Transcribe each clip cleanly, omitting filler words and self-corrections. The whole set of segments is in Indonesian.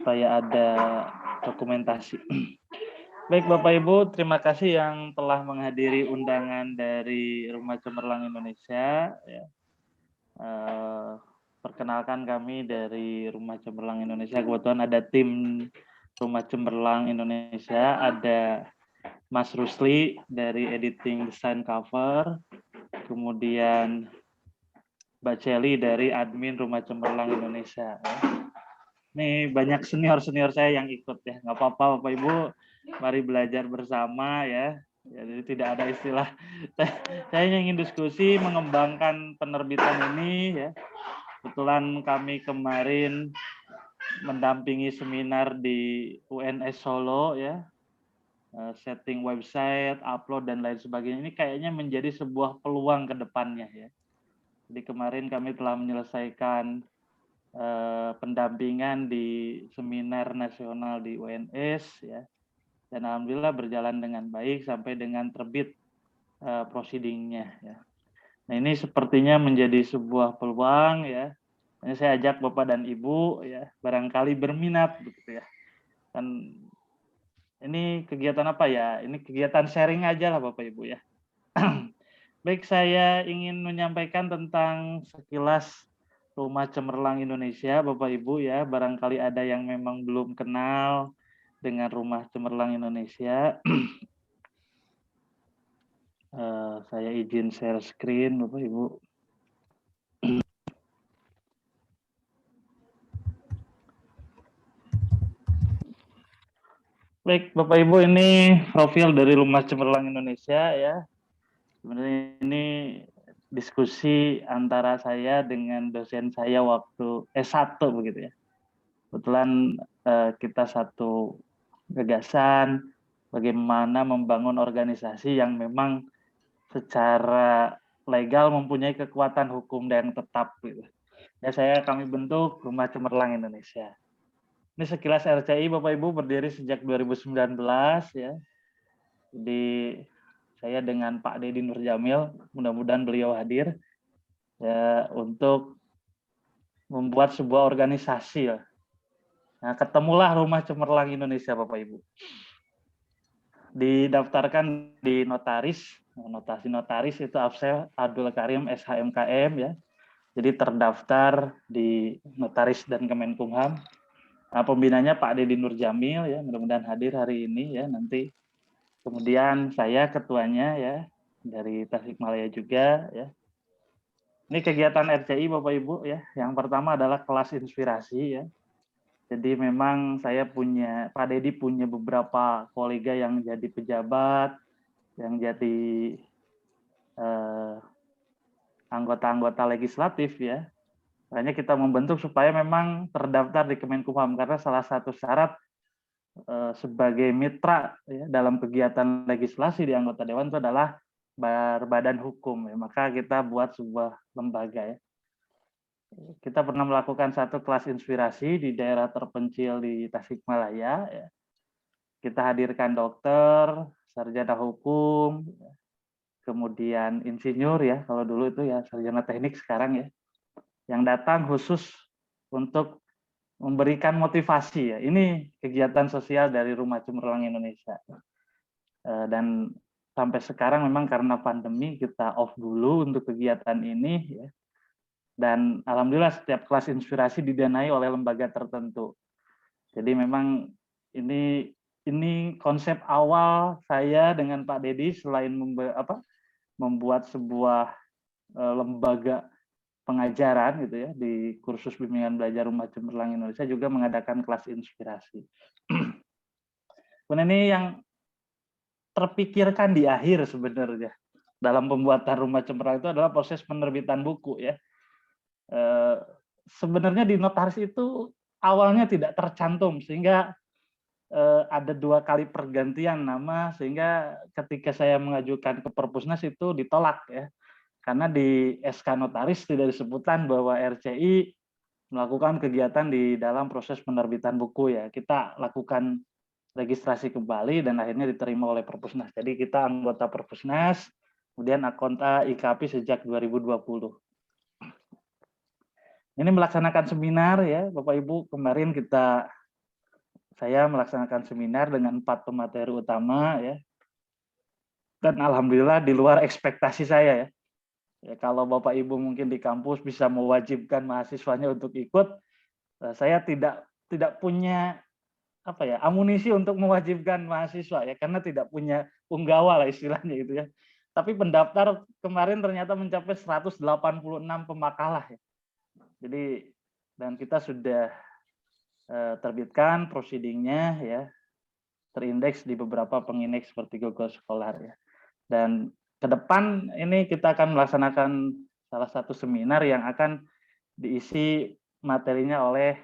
supaya ada dokumentasi. Baik Bapak Ibu, terima kasih yang telah menghadiri undangan dari Rumah Cemerlang Indonesia. Ya. Perkenalkan kami dari Rumah Cemerlang Indonesia. Kebetulan ada tim Rumah Cemerlang Indonesia, ada Mas Rusli dari editing desain cover, kemudian Mbak Celi dari admin Rumah Cemerlang Indonesia. Nih banyak senior-senior saya yang ikut ya, nggak apa-apa Bapak Ibu, mari belajar bersama ya. Jadi tidak ada istilah. Saya ingin diskusi mengembangkan penerbitan ini ya. Kebetulan kami kemarin mendampingi seminar di UNS Solo ya, setting website, upload dan lain sebagainya. Ini kayaknya menjadi sebuah peluang ke depannya ya. Jadi kemarin kami telah menyelesaikan pendampingan di seminar nasional di UNS ya, dan alhamdulillah berjalan dengan baik sampai dengan terbit proceedingnya ya. Nah ini sepertinya menjadi sebuah peluang ya. Ini saya ajak Bapak dan Ibu ya, barangkali berminat begitu ya. Dan ini kegiatan apa ya? Ini kegiatan sharing aja lah Bapak Ibu ya. Baik, saya ingin menyampaikan tentang sekilas Rumah Cemerlang Indonesia, Bapak Ibu ya. Barangkali ada yang memang belum kenal dengan Rumah Cemerlang Indonesia. Saya izin share screen, Bapak Ibu. Baik, Bapak Ibu, ini profil dari Rumah Cemerlang Indonesia ya. Sebenarnya ini diskusi antara saya dengan dosen saya waktu S1 begitu ya. Kebetulan kita satu gagasan bagaimana membangun organisasi yang memang secara legal mempunyai kekuatan hukum yang tetap gitu. Ya kami bentuk Rumah Cemerlang Indonesia. Ini sekilas RCI Bapak Ibu berdiri sejak 2019 ya. Jadi saya dengan Pak Deddy Nurjamil, mudah-mudahan beliau hadir ya untuk membuat sebuah organisasi ya. Nah, ketemulah Rumah Cemerlang Indonesia Bapak Ibu. Didaftarkan di notaris, notasi notaris itu Afsel Abdul Karim SHMKM ya. Jadi terdaftar di notaris dan Kemenkumham. Nah, pembinanya Pak Deddy Nurjamil ya, mudah-mudahan hadir hari ini ya nanti. Kemudian saya ketuanya ya dari Tasikmalaya juga ya. Ini kegiatan RCI Bapak Ibu ya. Yang pertama adalah kelas inspirasi ya. Jadi memang saya punya, Pak Deddy punya beberapa kolega yang jadi pejabat, yang jadi anggota-anggota legislatif ya. Makanya kita membentuk supaya memang terdaftar di Kemenkumham karena salah satu syarat sebagai mitra ya, dalam kegiatan legislasi di anggota dewan itu adalah berbadan hukum ya. Maka kita buat sebuah lembaga ya. Kita pernah melakukan satu kelas inspirasi di daerah terpencil di Tasikmalaya ya. Kita hadirkan dokter, sarjana hukum, kemudian insinyur ya, kalau dulu itu ya sarjana teknik sekarang ya, yang datang khusus untuk memberikan motivasi ya. Ini kegiatan sosial dari Rumah Cemerlang Indonesia. Dan sampai sekarang memang karena pandemi kita off dulu untuk kegiatan ini ya. Dan alhamdulillah setiap kelas inspirasi didanai oleh lembaga tertentu. Jadi memang ini konsep awal saya dengan Pak Deddy selain membuat sebuah lembaga pengajaran gitu ya di kursus bimbingan belajar Rumah Cemerlang Indonesia juga mengadakan kelas inspirasi. Kemudian ini yang terpikirkan di akhir sebenarnya dalam pembuatan Rumah Cemerlang itu adalah proses penerbitan buku ya. Sebenarnya di notaris itu awalnya tidak tercantum sehingga ada 2 kali pergantian nama sehingga ketika saya mengajukan ke Perpusnas itu ditolak ya. Karena di SK notaris tidak disebutkan bahwa RCI melakukan kegiatan di dalam proses penerbitan buku ya. Kita lakukan registrasi kembali dan akhirnya diterima oleh Perpusnas. Jadi kita anggota Perpusnas, kemudian akunta IKP sejak 2020. Ini melaksanakan seminar ya, Bapak Ibu. Kemarin saya melaksanakan seminar dengan 4 pemateri utama ya. Dan alhamdulillah di luar ekspektasi saya ya. Ya, kalau Bapak Ibu mungkin di kampus bisa mewajibkan mahasiswanya untuk ikut, saya tidak punya amunisi untuk mewajibkan mahasiswa ya, karena tidak punya punggawa lah istilahnya gitu ya. Tapi pendaftar kemarin ternyata mencapai 186 pemakalah ya. Jadi dan kita sudah terbitkan proceedingnya ya, terindeks di beberapa pengindeks seperti Google Scholar ya. Dan ke depan ini kita akan melaksanakan salah satu seminar yang akan diisi materinya oleh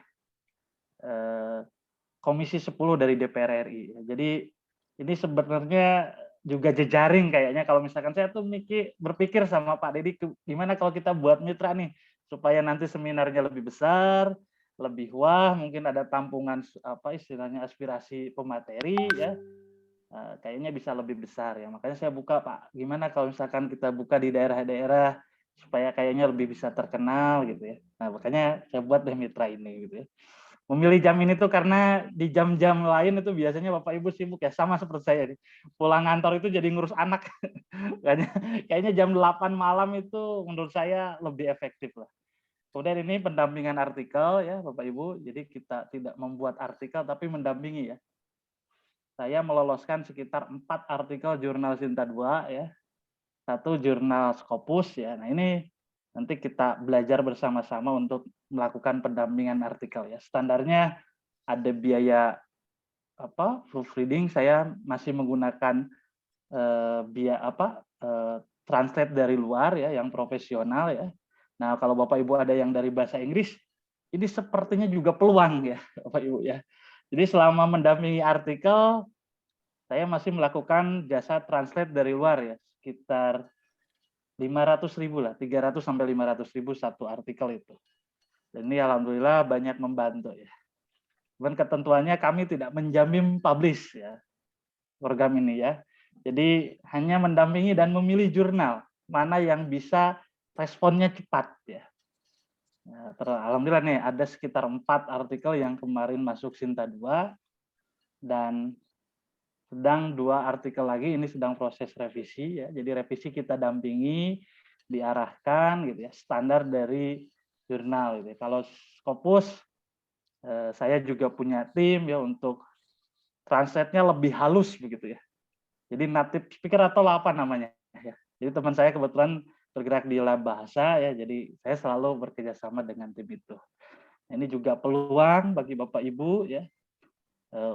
Komisi 10 dari DPR RI. Jadi ini sebenarnya juga jejaring kayaknya kalau misalkan saya tuh berpikir sama Pak Dedi, gimana kalau kita buat mitra nih supaya nanti seminarnya lebih besar, lebih wah, mungkin ada tampungan istilahnya aspirasi pemateri ya. Kayaknya bisa lebih besar ya. Makanya saya buka, Pak, gimana kalau misalkan kita buka di daerah-daerah supaya kayaknya lebih bisa terkenal gitu ya. Nah, makanya saya buat deh mitra ini gitu ya. Memilih jam ini tuh karena di jam-jam lain itu biasanya Bapak Ibu sibuk ya, sama seperti saya nih. Pulang kantor itu jadi ngurus anak. Kayaknya jam 8 malam itu menurut saya lebih efektif lah. Kemudian ini pendampingan artikel ya Bapak Ibu. Jadi kita tidak membuat artikel tapi mendampingi ya. Saya meloloskan sekitar 4 artikel jurnal Sinta 2 ya. 1 jurnal Scopus ya. Nah, ini nanti kita belajar bersama-sama untuk melakukan pendampingan artikel ya. Standarnya ada biaya proofreading, saya masih menggunakan translate dari luar ya yang profesional ya. Nah, kalau Bapak Ibu ada yang dari bahasa Inggris, ini sepertinya juga peluang ya Bapak Ibu ya. Jadi selama mendampingi artikel, saya masih melakukan jasa translate dari luar ya, sekitar 500.000 lah, 300 sampai 500.000 satu artikel itu. Dan ini alhamdulillah banyak membantu ya. Cuman ketentuannya kami tidak menjamin publish ya program ini ya. Jadi hanya mendampingi dan memilih jurnal mana yang bisa responnya cepat ya. Alhamdulillah nih ada sekitar 4 artikel yang kemarin masuk Sinta 2 dan sedang 2 artikel lagi ini sedang proses revisi ya. Jadi revisi kita dampingi, diarahkan gitu ya, standar dari jurnal gitu ya. Kalau Scopus saya juga punya tim ya untuk translate-nya lebih halus begitu ya. Jadi native speaker atau apa namanya ya. Jadi teman saya kebetulan bergerak di lab bahasa ya, jadi saya selalu bekerja sama dengan tim itu. Ini juga peluang bagi Bapak Ibu ya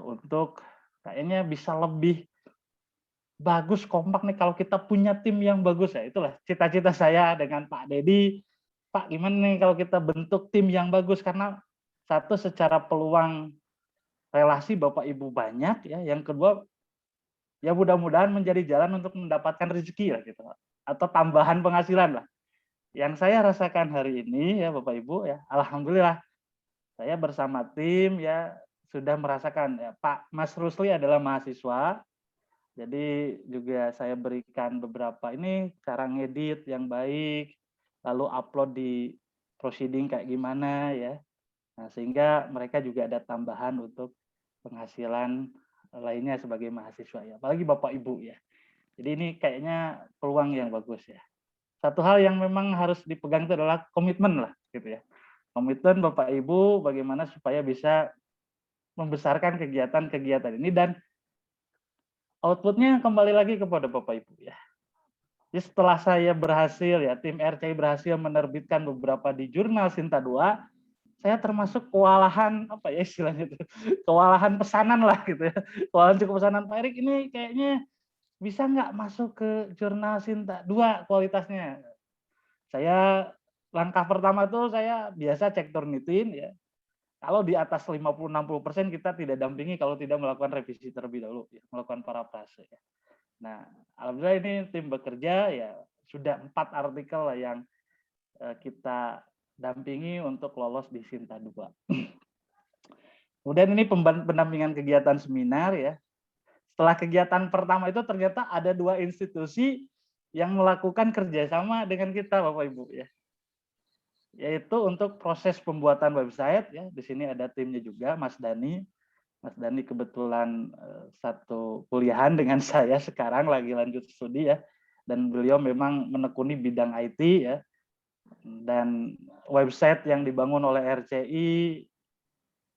untuk kayaknya bisa lebih bagus kompak nih kalau kita punya tim yang bagus ya. Itulah cita-cita saya dengan Pak Dedi. Pak, gimana nih kalau kita bentuk tim yang bagus, karena satu secara peluang relasi Bapak Ibu banyak ya, yang kedua ya mudah-mudahan menjadi jalan untuk mendapatkan rezeki lah gitu, atau tambahan penghasilan lah. Yang saya rasakan hari ini ya Bapak Ibu ya, alhamdulillah saya bersama tim ya sudah merasakan ya, Pak Mas Rusli adalah mahasiswa, jadi juga saya berikan beberapa ini cara ngedit yang baik, lalu upload di proceeding kayak gimana ya. Nah, sehingga mereka juga ada tambahan untuk penghasilan lainnya sebagai mahasiswa ya, apalagi Bapak Ibu ya. Jadi ini kayaknya peluang yang bagus ya. Satu hal yang memang harus dipegang itu adalah komitmen lah gitu ya. Komitmen Bapak Ibu bagaimana supaya bisa membesarkan kegiatan-kegiatan ini dan outputnya kembali lagi kepada Bapak Ibu ya. Jadi setelah saya berhasil ya, tim RCI berhasil menerbitkan beberapa di jurnal Sinta 2, saya termasuk kewalahan istilahnya itu, kewalahan pesanan lah gitu ya. Kewalahan cukup pesanan, Pak Erik ini kayaknya bisa nggak masuk ke jurnal Sinta 2 kualitasnya. Saya langkah pertama tuh saya biasa cek Turnitin ya. Kalau di atas 50-60% kita tidak dampingi kalau tidak melakukan revisi terlebih dahulu, ya, melakukan parafrase. Ya. Nah, alhamdulillah ini tim bekerja ya sudah 4 artikel lah yang kita dampingi untuk lolos di Sinta 2. Kemudian ini pendampingan kegiatan seminar ya. Setelah kegiatan pertama itu ternyata ada 2 institusi yang melakukan kerjasama dengan kita Bapak Ibu ya. yaitu untuk proses pembuatan website ya. Di sini ada timnya juga, Mas Dani. Mas Dani kebetulan satu kuliahan dengan saya sekarang lagi lanjut studi ya. Dan beliau memang menekuni bidang IT ya. Dan website yang dibangun oleh RCI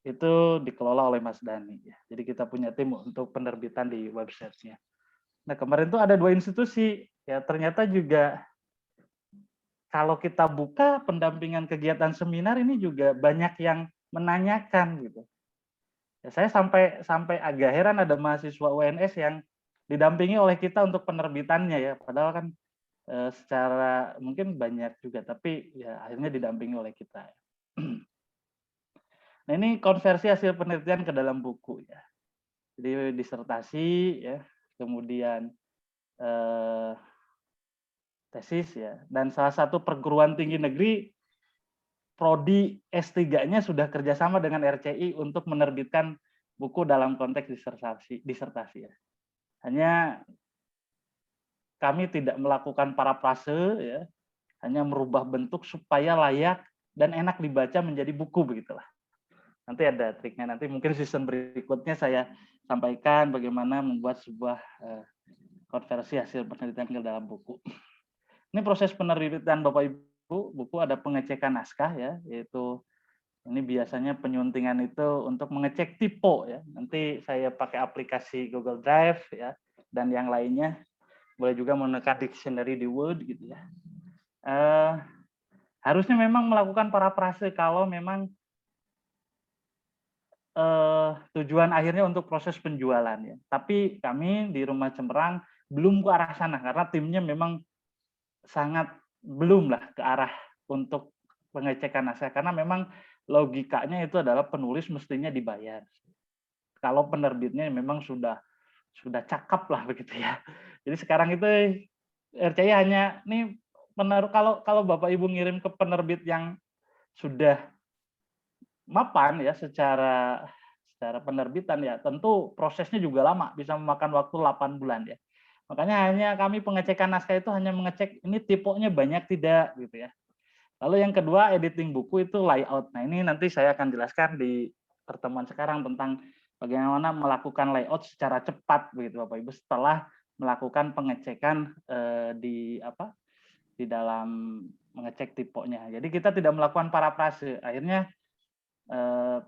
itu dikelola oleh Mas Dani ya. Jadi kita punya tim untuk penerbitan di websitenya. Nah, kemarin tuh ada 2 institusi ya, ternyata juga kalau kita buka pendampingan kegiatan seminar ini juga banyak yang menanyakan gitu. Ya, saya sampai agak heran ada mahasiswa UNS yang didampingi oleh kita untuk penerbitannya ya, padahal kan secara mungkin banyak juga, tapi ya akhirnya didampingi oleh kita. Nah, ini konversi hasil penelitian ke dalam buku ya. Jadi disertasi ya, kemudian tesis ya, dan salah satu perguruan tinggi negeri prodi S3-nya sudah kerjasama dengan RCI untuk menerbitkan buku dalam konteks disertasi ya. Hanya kami tidak melakukan parafrase ya, hanya merubah bentuk supaya layak dan enak dibaca menjadi buku begitulah. Nanti ada triknya, nanti mungkin season berikutnya saya sampaikan bagaimana membuat sebuah konversi hasil penelitian ke dalam buku. Ini proses penerbitan Bapak Ibu, buku ada pengecekan naskah ya, yaitu ini biasanya penyuntingan itu untuk mengecek tipe ya. Nanti saya pakai aplikasi Google Drive ya, dan yang lainnya. Boleh juga menekan dictionary di Word gitu ya. Harusnya memang melakukan parafrase kalau memang tujuan akhirnya untuk proses penjualan ya. Tapi kami di Rumah Cemerlang belum ke arah sana karena timnya memang sangat belum lah ke arah untuk pengecekan naskah, karena memang logikanya itu adalah penulis mestinya dibayar. Kalau penerbitnya memang sudah cakep lah begitu ya. Jadi sekarang itu RCI hanya nih kalau Bapak Ibu ngirim ke penerbit yang sudah mapan ya secara penerbitan ya, tentu prosesnya juga lama, bisa memakan waktu 8 bulan ya. Makanya hanya kami pengecekan naskah itu hanya mengecek ini tipenya banyak tidak gitu ya. Lalu yang kedua editing buku itu layout. Nah, ini nanti saya akan jelaskan di pertemuan sekarang tentang bagaimana melakukan layout secara cepat begitu Bapak Ibu setelah melakukan pengecekan di dalam mengecek tipenya. Jadi kita tidak melakukan parafrase. Akhirnya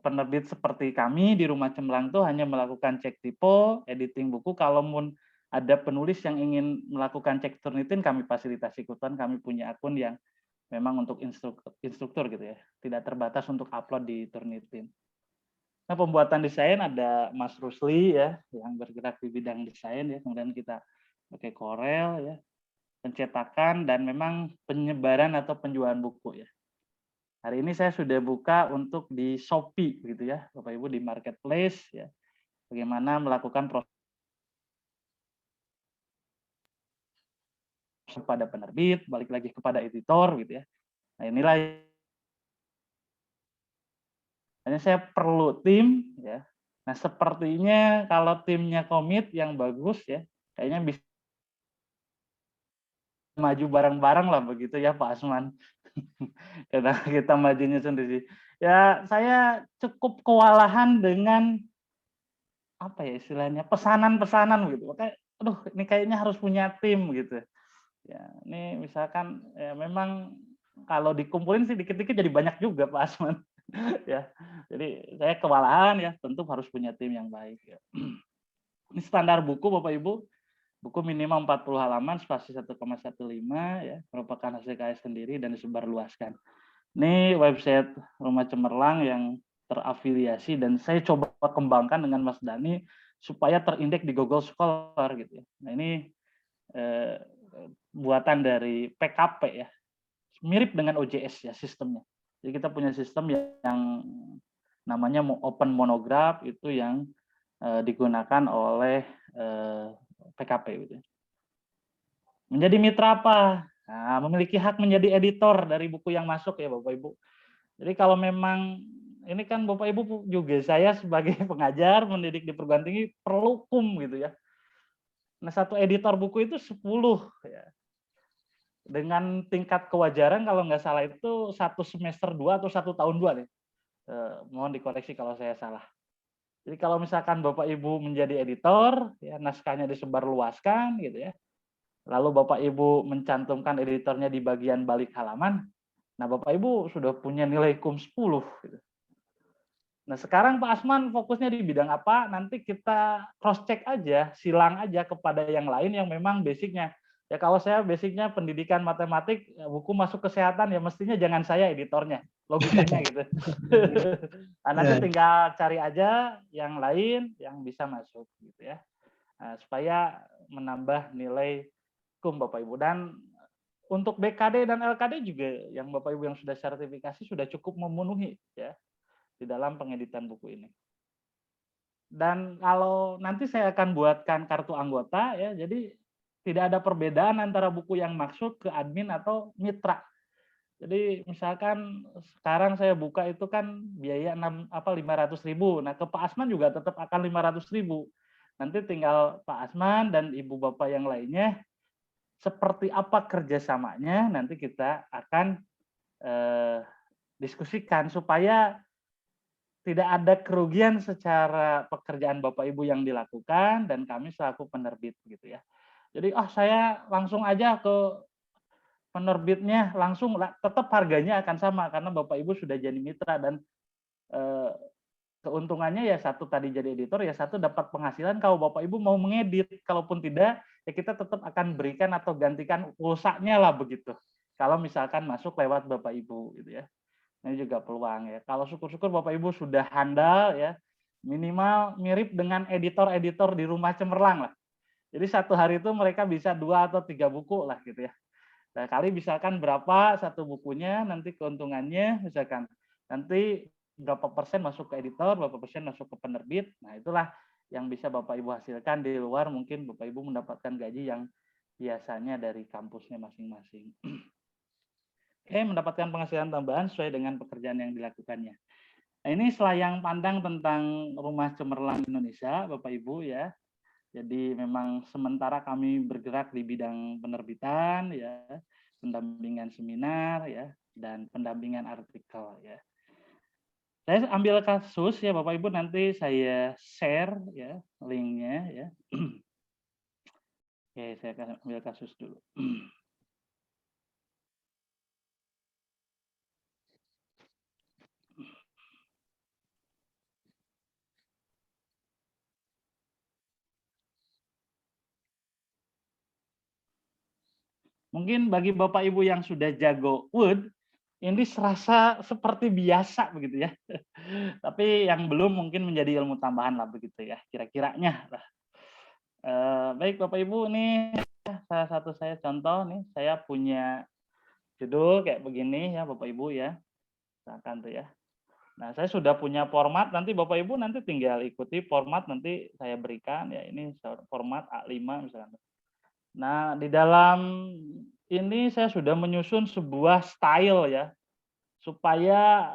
penerbit seperti kami di Rumah Cemerlang itu hanya melakukan cek tipe, editing buku. Kalaupun ada penulis yang ingin melakukan cek Turnitin, kami fasilitasi ikutan. Kami punya akun yang memang untuk instruktur gitu ya, tidak terbatas untuk upload di Turnitin. Nah, pembuatan desain ada Mas Rusli ya, yang bergerak di bidang desain ya, kemudian kita pakai Corel ya, pencetakan dan memang penyebaran atau penjualan buku ya. Hari ini saya sudah buka untuk di Shopee gitu ya, Bapak Ibu, di marketplace ya. Bagaimana melakukan proses kepada penerbit, balik lagi kepada editor gitu ya. Nah, inilah hanya saya perlu tim ya. Nah, sepertinya kalau timnya komit yang bagus ya, kayaknya bisa maju bareng-bareng lah begitu ya Pak Asman. Karena kita majunya sendiri. Ya, saya cukup kewalahan dengan apa ya istilahnya, pesanan-pesanan gitu. Makanya aduh, ini kayaknya harus punya tim gitu. Ya, ini misalkan ya memang kalau dikumpulin sih dikit-dikit jadi banyak juga Pak Asman. Ya. Jadi saya kewalahan ya, tentu harus punya tim yang baik ya. Ini standar buku Bapak Ibu. Buku minimal 40 halaman, spasi 1,15 ya, merupakan hasil karya sendiri dan disebarluaskan. Ini website Rumah Cemerlang yang terafiliasi dan saya coba kembangkan dengan Mas Dani supaya terindeks di Google Scholar gitu ya. Nah, ini buatan dari PKP ya. Mirip dengan OJS ya sistemnya. Jadi kita punya sistem yang namanya Open Monograph itu yang digunakan oleh PKP gitu. Menjadi mitra apa? Nah, memiliki hak menjadi editor dari buku yang masuk ya Bapak Ibu. Jadi kalau memang ini kan Bapak Ibu juga saya sebagai pengajar mendidik di perguruan tinggi perlu gitu ya. Nah, satu editor buku itu 10 ya. dengan tingkat kewajaran kalau nggak salah itu 1 semester 2 atau 1 tahun 2 nih. Mohon dikoreksi kalau saya salah. Jadi kalau misalkan Bapak Ibu menjadi editor, ya naskahnya disebarluaskan gitu ya. Lalu Bapak Ibu mencantumkan editornya di bagian balik halaman. Nah, Bapak Ibu sudah punya nilai KUM 10 gitu. Nah, sekarang Pak Asman fokusnya di bidang apa? Nanti kita cross check aja, silang aja kepada yang lain yang memang basicnya. Ya kalau saya basicnya pendidikan matematik, buku masuk kesehatan ya mestinya jangan saya editornya, logikanya gitu. Nah, nanti tinggal cari aja yang lain yang bisa masuk gitu ya. Nah, supaya menambah nilai KUM Bapak Ibu. Dan untuk BKD dan LKD juga yang Bapak Ibu yang sudah sertifikasi sudah cukup memenuhi ya di dalam pengeditan buku ini. Dan kalau nanti saya akan buatkan kartu anggota ya, jadi tidak ada perbedaan antara buku yang masuk ke admin atau mitra. Jadi misalkan sekarang saya buka itu kan biaya 500.000. Nah, ke Pak Asman juga tetap akan 500.000. Nanti tinggal Pak Asman dan Ibu Bapak yang lainnya seperti apa kerjasamanya nanti kita akan diskusikan supaya tidak ada kerugian secara pekerjaan Bapak Ibu yang dilakukan dan kami selaku penerbit gitu ya. Jadi saya langsung aja ke penerbitnya langsung tetap harganya akan sama karena Bapak Ibu sudah jadi mitra dan keuntungannya ya satu tadi jadi editor ya satu dapat penghasilan kalau Bapak Ibu mau mengedit, kalaupun tidak ya kita tetap akan berikan atau gantikan pulsanya lah begitu. Kalau misalkan masuk lewat Bapak Ibu gitu ya. Ini juga peluang ya. Kalau syukur-syukur Bapak Ibu sudah handal ya, minimal mirip dengan editor-editor di rumah cemerlang lah. Jadi satu hari itu mereka bisa 2 atau 3 buku lah gitu ya. Nah, kali misalkan berapa satu bukunya, nanti keuntungannya misalkan nanti berapa persen masuk ke editor, berapa persen masuk ke penerbit. Nah, itulah yang bisa Bapak Ibu hasilkan di luar mungkin Bapak Ibu mendapatkan gaji yang biasanya dari kampusnya masing-masing. Mendapatkan penghasilan tambahan sesuai dengan pekerjaan yang dilakukannya. Nah, ini selayang pandang tentang Rumah Cemerlang Indonesia, Bapak Ibu ya. Jadi memang sementara kami bergerak di bidang penerbitan ya, pendampingan seminar ya, dan pendampingan artikel ya. Saya ambil kasus ya Bapak Ibu, nanti saya share ya linknya ya. Oke, saya akan ambil kasus dulu. Mungkin bagi Bapak Ibu yang sudah jago Word, ini serasa seperti biasa begitu ya. Tapi yang belum mungkin menjadi ilmu tambahan lah begitu ya, kira-kiranya lah. Baik Bapak Ibu, ini salah satu saya contoh nih, saya punya judul kayak begini ya Bapak Ibu ya. Misalkan tuh ya. Nah, saya sudah punya format, nanti Bapak Ibu nanti tinggal ikuti format nanti saya berikan ya, ini format A5 misalkan. Nah, di dalam ini saya sudah menyusun sebuah style ya, supaya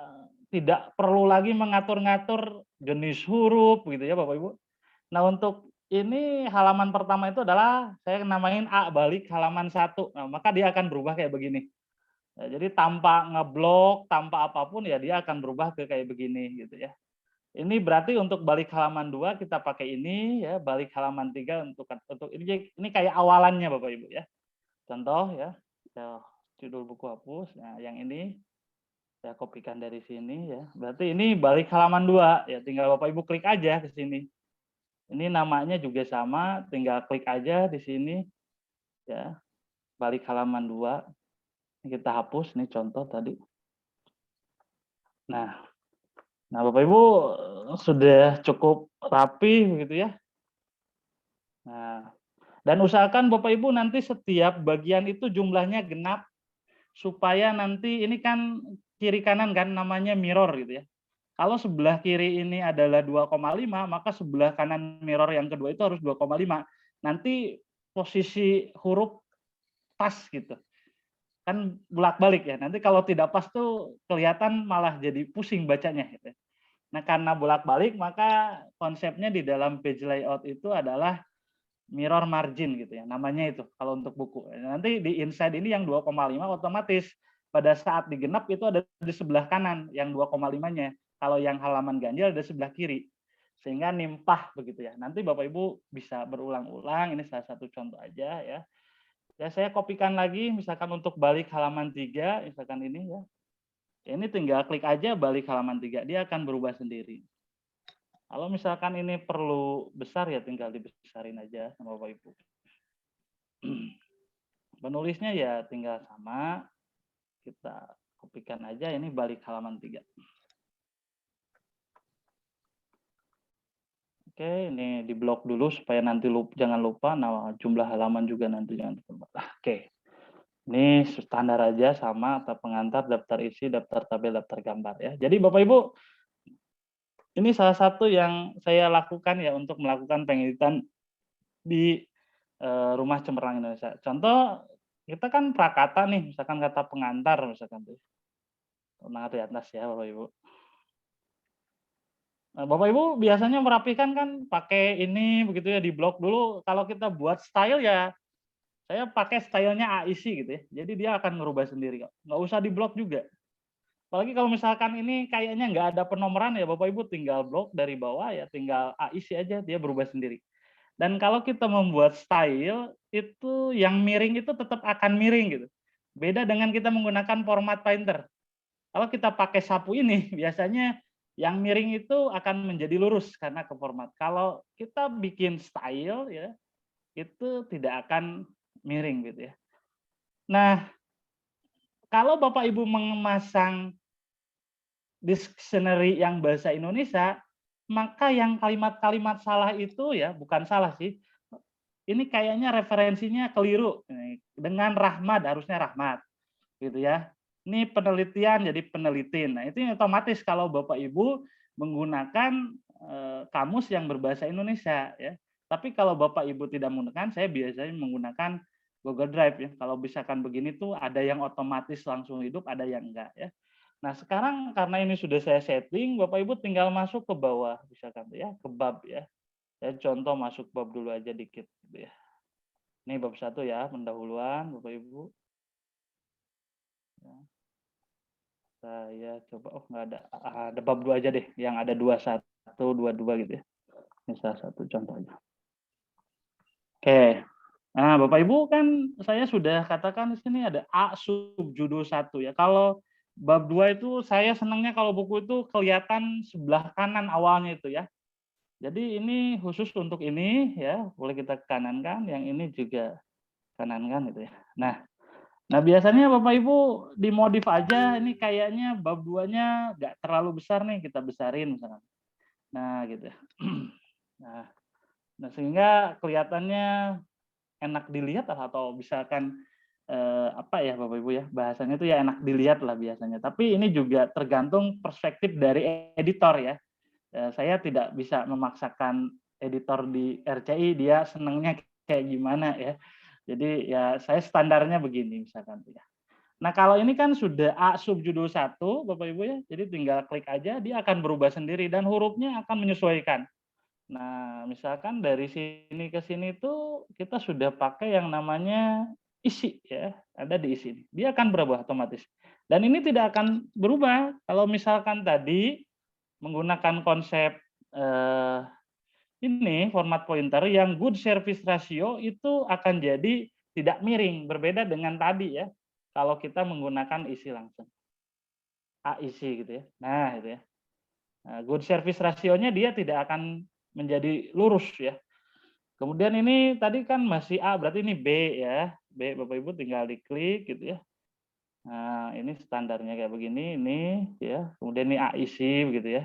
tidak perlu lagi mengatur-ngatur jenis huruf gitu ya Bapak Ibu. Nah, untuk ini halaman pertama itu adalah saya namain A balik halaman 1. Nah, maka dia akan berubah kayak begini. Ya, jadi tanpa ngeblok, tanpa apapun ya dia akan berubah ke kayak begini gitu ya. Ini berarti untuk balik halaman 2 kita pakai ini ya, balik halaman 3 untuk ini kayak awalannya Bapak Ibu ya. Contoh ya, judul buku hapus. Nah, yang ini saya kopikan dari sini ya. Berarti ini balik halaman 2 ya, tinggal Bapak Ibu klik aja ke sini. Ini namanya juga sama, tinggal klik aja di sini ya. Balik halaman 2. Kita hapus nih contoh tadi. Nah, Bapak Ibu sudah cukup rapi begitu ya. Nah, dan usahakan Bapak Ibu nanti setiap bagian itu jumlahnya genap supaya nanti ini kan kiri kanan kan namanya mirror gitu ya. Kalau sebelah kiri ini adalah 2,5, maka sebelah kanan mirror yang kedua itu harus 2,5. Nanti posisi huruf pas gitu. Kan bolak-balik ya. Nanti kalau tidak pas tuh kelihatan malah jadi pusing bacanya gitu. Nah, karena bolak-balik maka konsepnya di dalam page layout itu adalah mirror margin gitu ya, namanya itu kalau untuk buku. Nanti di inside ini yang 2,5 otomatis pada saat digenap itu ada di sebelah kanan yang 2,5-nya. Kalau yang halaman ganjil ada sebelah kiri. Sehingga nimpah begitu ya. Nanti Bapak Ibu bisa berulang-ulang, ini salah satu contoh aja ya. Ya saya kopikan lagi misalkan untuk balik halaman 3, misalkan ini ya. Ini tinggal klik aja balik halaman 3, dia akan berubah sendiri. Kalau misalkan ini perlu besar ya tinggal dibesarin aja sama Bapak Ibu. Penulisnya ya tinggal sama, kita kopikan aja ini balik halaman 3. Oke, ini di blok dulu supaya nanti jangan lupa nah jumlah halaman juga nanti jangan lupa. Oke. Ini standar aja sama daftar pengantar, daftar isi, daftar tabel, daftar gambar ya. Jadi Bapak Ibu, ini salah satu yang saya lakukan ya untuk melakukan pengeditan di Rumah Cemerlang Indonesia. Contoh, kita kan prakata nih, misalkan kata pengantar, misalkan tuh. Nah, di atas ya Bapak Ibu. Nah, Bapak Ibu biasanya merapikan kan pakai ini begitu ya di blok dulu. Kalau kita buat style ya, saya pakai stylenya AIC gitu ya. Jadi dia akan ngerubah sendiri kok. Nggak usah di blok juga. Apalagi kalau misalkan ini kayaknya nggak ada penomoran ya Bapak Ibu tinggal blok dari bawah ya tinggal AIC aja dia berubah sendiri. Dan kalau kita membuat style itu yang miring itu tetap akan miring gitu. Beda dengan kita menggunakan format painter. Kalau kita pakai sapu ini biasanya yang miring itu akan menjadi lurus karena ke format. Kalau kita bikin style ya itu tidak akan miring gitu ya. Nah, kalau Bapak Ibu memasang dictionary yang bahasa Indonesia, maka yang kalimat-kalimat salah itu ya bukan salah sih. Ini kayaknya referensinya keliru. Dengan rahmat harusnya rahmat, gitu ya. Ini penelitian jadi penelitin. Nah itu otomatis kalau Bapak Ibu menggunakan kamus yang berbahasa Indonesia ya. Tapi kalau Bapak Ibu tidak menggunakan, saya biasanya menggunakan Google Drive ya. Kalau misalkan begini tuh ada yang otomatis langsung hidup, ada yang enggak ya. Nah sekarang karena ini sudah saya setting, Bapak Ibu tinggal masuk ke bawah, misalkan ya, ke bab ya. Saya contoh masuk bab dulu aja dikit gitu ya. Ini bab 1 ya, pendahuluan Bapak Ibu. Ya. Saya coba, oh nggak ada bab 2 aja deh, yang ada 21, 22 gitu ya. Ini salah satu contohnya. Oke. Nah, Bapak Ibu kan saya sudah katakan di sini ada A subjudul 1 ya. Kalau bab 2 itu saya senangnya kalau buku itu kelihatan sebelah kanan awalnya itu ya. Jadi ini khusus untuk ini ya, boleh kita kanankan, yang ini juga kanankan gitu ya. Nah biasanya Bapak Ibu dimodif aja, ini kayaknya bab 2-nya nggak terlalu besar nih, kita besarin misalkan. Nah gitu ya. Nah sehingga kelihatannya enak dilihat atau misalkan apa ya Bapak Ibu ya, bahasanya itu ya enak dilihat lah biasanya. Tapi ini juga tergantung perspektif dari editor ya. Saya tidak bisa memaksakan editor di RCI dia senangnya kayak gimana ya. Jadi ya saya standarnya begini misalkan ya. Nah kalau ini kan sudah A subjudul 1 Bapak Ibu ya, jadi tinggal klik aja dia akan berubah sendiri dan hurufnya akan menyesuaikan. Nah misalkan dari sini ke sini tuh kita sudah pakai yang namanya isi ya, ada di isi ini. Dia akan berubah otomatis. Dan ini tidak akan berubah kalau misalkan tadi menggunakan konsep ini format pointer yang good service ratio itu akan jadi tidak miring, berbeda dengan tadi ya. Kalau kita menggunakan isi langsung. AIC gitu ya. Nah, itu ya. Nah, good service ratio-nya dia tidak akan menjadi lurus ya. Kemudian ini tadi kan masih A, berarti ini B ya. B Bapak Ibu tinggal diklik gitu ya. Nah, ini standarnya kayak begini, ini ya. Kemudian ini AIC begitu ya.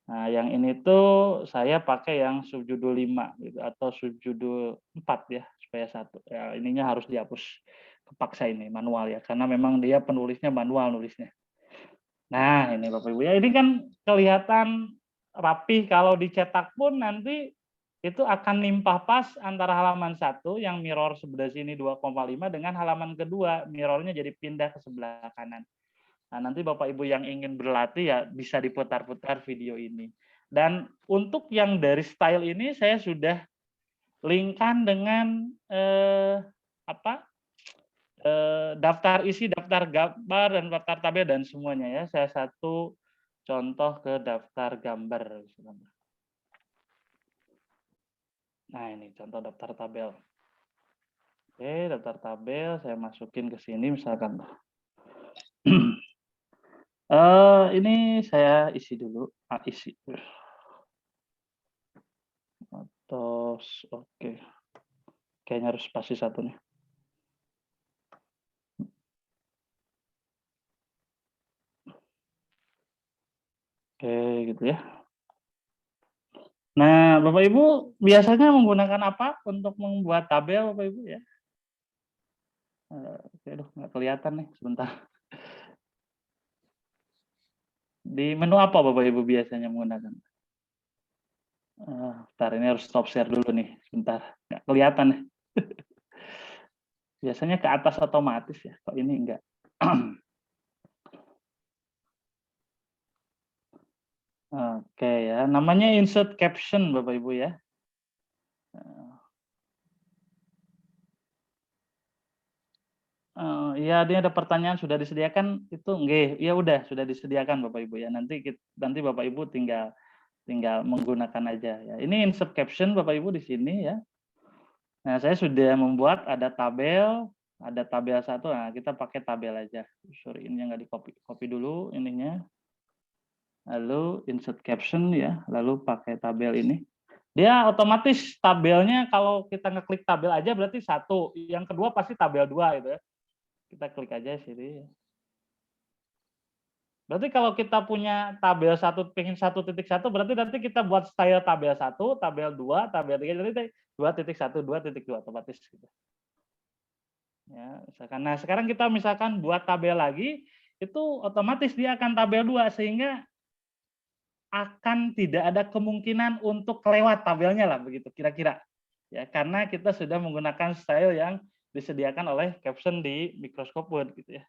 Nah, yang ini tuh saya pakai yang subjudul 5 gitu atau subjudul 4 ya, supaya satu. Ya, ininya harus dihapus. Kepaksa ini manual ya, karena memang dia penulisnya manual nulisnya. Nah, ini Bapak Ibu ya, ini kan kelihatan rapi kalau dicetak pun nanti itu akan nimpah pas antara halaman 1 yang mirror sebelah sini 2,5 dengan halaman kedua, mirrornya jadi pindah ke sebelah kanan. Nah, nanti Bapak Ibu yang ingin berlatih ya bisa diputar-putar video ini. Dan untuk yang dari style ini saya sudah linkkan dengan daftar isi, daftar gambar, dan daftar tabel dan semuanya ya. Saya satu contoh ke daftar gambar. Nah ini contoh daftar tabel. Oke, daftar tabel saya masukin ke sini misalkan. Ini saya isi dulu. Isi. Terus oke. Kayaknya harus spasi satu nih. Oke, gitu ya. Nah, Bapak Ibu biasanya menggunakan apa untuk membuat tabel, Bapak Ibu ya? Oke, nggak kelihatan nih, sebentar. Di menu apa Bapak Ibu biasanya menggunakan? Bentar, ini harus stop share dulu nih, sebentar. Nggak kelihatan nih. Biasanya ke atas otomatis ya, kok ini enggak. Oke ya, namanya insert caption Bapak Ibu ya. Ya, ini ada pertanyaan sudah disediakan itu nggih. Ya udah sudah disediakan Bapak Ibu ya. Nanti Bapak Ibu tinggal menggunakan aja ya. Ini insert caption Bapak Ibu di sini ya. Nah, saya sudah membuat ada tabel satu. Nah, kita pakai tabel aja. Sorry, ini yang nggak copy dulu ininya. Lalu insert caption ya, lalu pakai tabel ini. Dia otomatis tabelnya kalau kita ngeklik tabel aja berarti satu. Yang kedua pasti tabel 2 gitu ya. Kita klik aja sini. Berarti kalau kita punya tabel 1.1.1 berarti nanti kita buat style tabel 1, tabel 2, tabel 3, jadi 2.1, 2.2 otomatis gitu. Ya, misalkan. Nah, sekarang kita misalkan buat tabel lagi, itu otomatis dia akan tabel 2 sehingga akan tidak ada kemungkinan untuk kelewat tabelnya lah begitu kira-kira. Ya, karena kita sudah menggunakan style yang disediakan oleh caption di Microsoft Word gitu ya.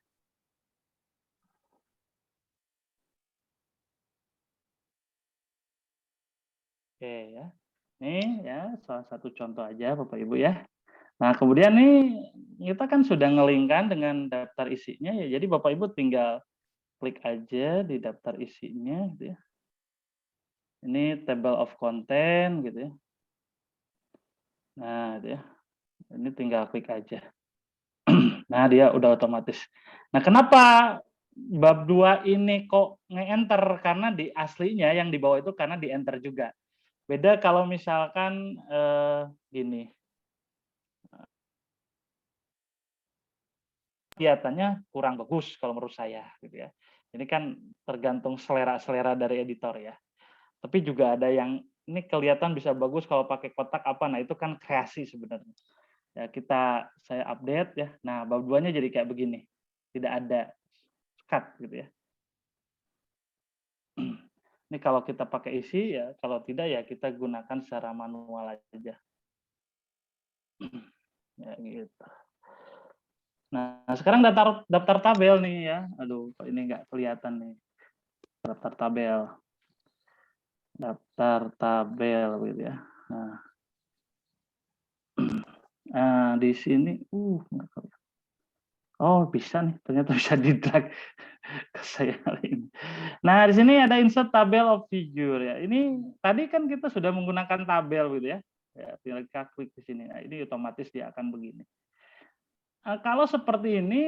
Oke ya. Ini ya salah satu contoh aja Bapak Ibu ya. Nah, kemudian nih kita kan sudah ngelingkan dengan daftar isinya ya. Jadi Bapak Ibu tinggal klik aja di daftar isinya gitu ya. Ini table of content gitu ya. Nah, gitu ya. Ini tinggal klik aja. Nah, dia udah otomatis. Nah, kenapa bab 2 ini kok nge-enter? Karena di aslinya yang di bawah itu karena di-enter juga. Beda kalau misalkan gini. Kelihatannya kurang bagus kalau menurut saya gitu ya. Ini kan tergantung selera dari editor ya. Tapi juga ada yang ini kelihatan bisa bagus kalau pakai kotak apa. Nah, itu kan kreasi sebenarnya. Ya, saya update ya. Nah, bab 2-nya jadi kayak begini. Tidak ada cut gitu ya. Ini kalau kita pakai isi ya, kalau tidak ya kita gunakan secara manual aja. Ya gitu. Nah, sekarang daftar tabel nih ya. Aduh, ini nggak kelihatan nih. Daftar tabel gitu ya. Nah, di sini oh bisa nih, ternyata bisa di drag ke saya ini. Nah, di sini ada insert tabel of figure ya. Ini tadi kan kita sudah menggunakan tabel gitu ya. Ya, tinggal kita klik di sini. Nah, ini otomatis dia akan begini. Kalau seperti ini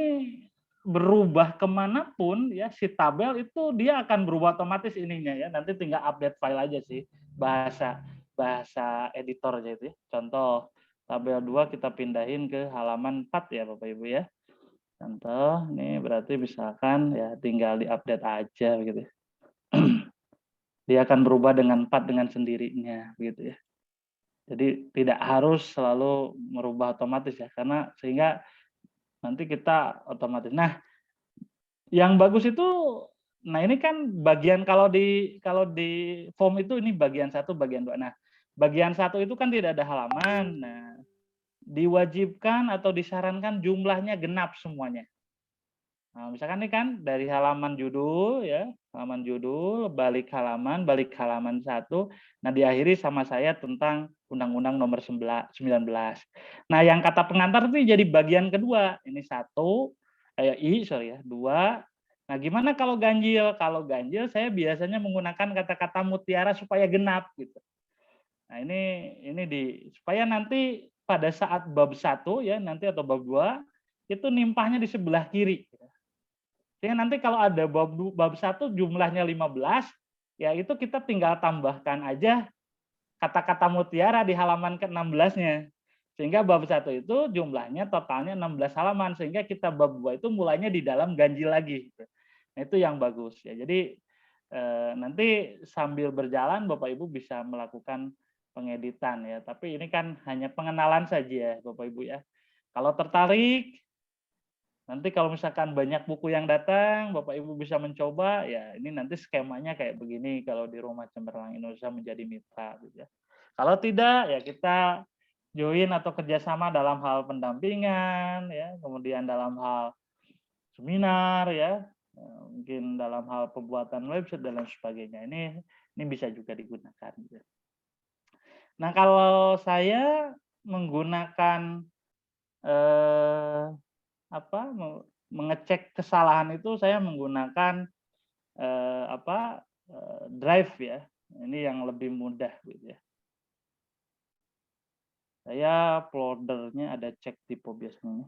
berubah kemanapun ya si tabel itu dia akan berubah otomatis ininya ya. Nanti tinggal update file aja sih bahasa editor aja itu ya. Contoh tabel 2 kita pindahin ke halaman 4 ya Bapak Ibu ya. Contoh ini berarti misalkan ya tinggal diupdate aja gitu ya. Dia akan berubah dengan 4 dengan sendirinya gitu ya. Jadi tidak harus selalu merubah otomatis ya karena sehingga nanti kita otomatis. Nah, yang bagus itu, nah ini kan bagian kalau di form itu ini bagian 1, bagian 2. Nah, bagian 1 itu kan tidak ada halaman. Nah, diwajibkan atau disarankan jumlahnya genap semuanya. Nah, misalkan ini kan dari halaman judul ya, halaman judul, balik halaman 1. Nah, diakhiri sama saya tentang Undang-Undang Nomor 19. Nah, yang kata pengantar itu jadi bagian kedua. Ini 1, sorry ya, 2. Nah, gimana kalau ganjil? Kalau ganjil saya biasanya menggunakan kata-kata mutiara supaya genap gitu. Nah, ini supaya nanti pada saat bab 1 ya, nanti atau bab 2 itu nimpahnya di sebelah kiri. Sehingga nanti kalau ada bab 1 jumlahnya 15, ya itu kita tinggal tambahkan aja kata-kata mutiara di halaman ke-16-nya. Sehingga bab 1 itu jumlahnya totalnya 16 halaman, sehingga kita bab 2 itu mulainya di dalam ganjil lagi. Nah, itu yang bagus ya. Jadi nanti sambil berjalan Bapak Ibu bisa melakukan pengeditan ya. Tapi ini kan hanya pengenalan saja Bapak Ibu ya. Kalau tertarik, nanti kalau misalkan banyak buku yang datang, Bapak Ibu bisa mencoba, ya ini nanti skemanya kayak begini kalau di Rumah Cemerlang Indonesia menjadi mitra. Gitu ya. Kalau tidak, ya kita join atau kerjasama dalam hal pendampingan, ya, kemudian dalam hal seminar, ya, mungkin dalam hal pembuatan website dan lain sebagainya. Ini bisa juga digunakan. Gitu. Nah, kalau saya menggunakan mengecek kesalahan itu saya menggunakan Drive ya. Ini yang lebih mudah gitu ya. Saya foldernya ada cek typo biasanya.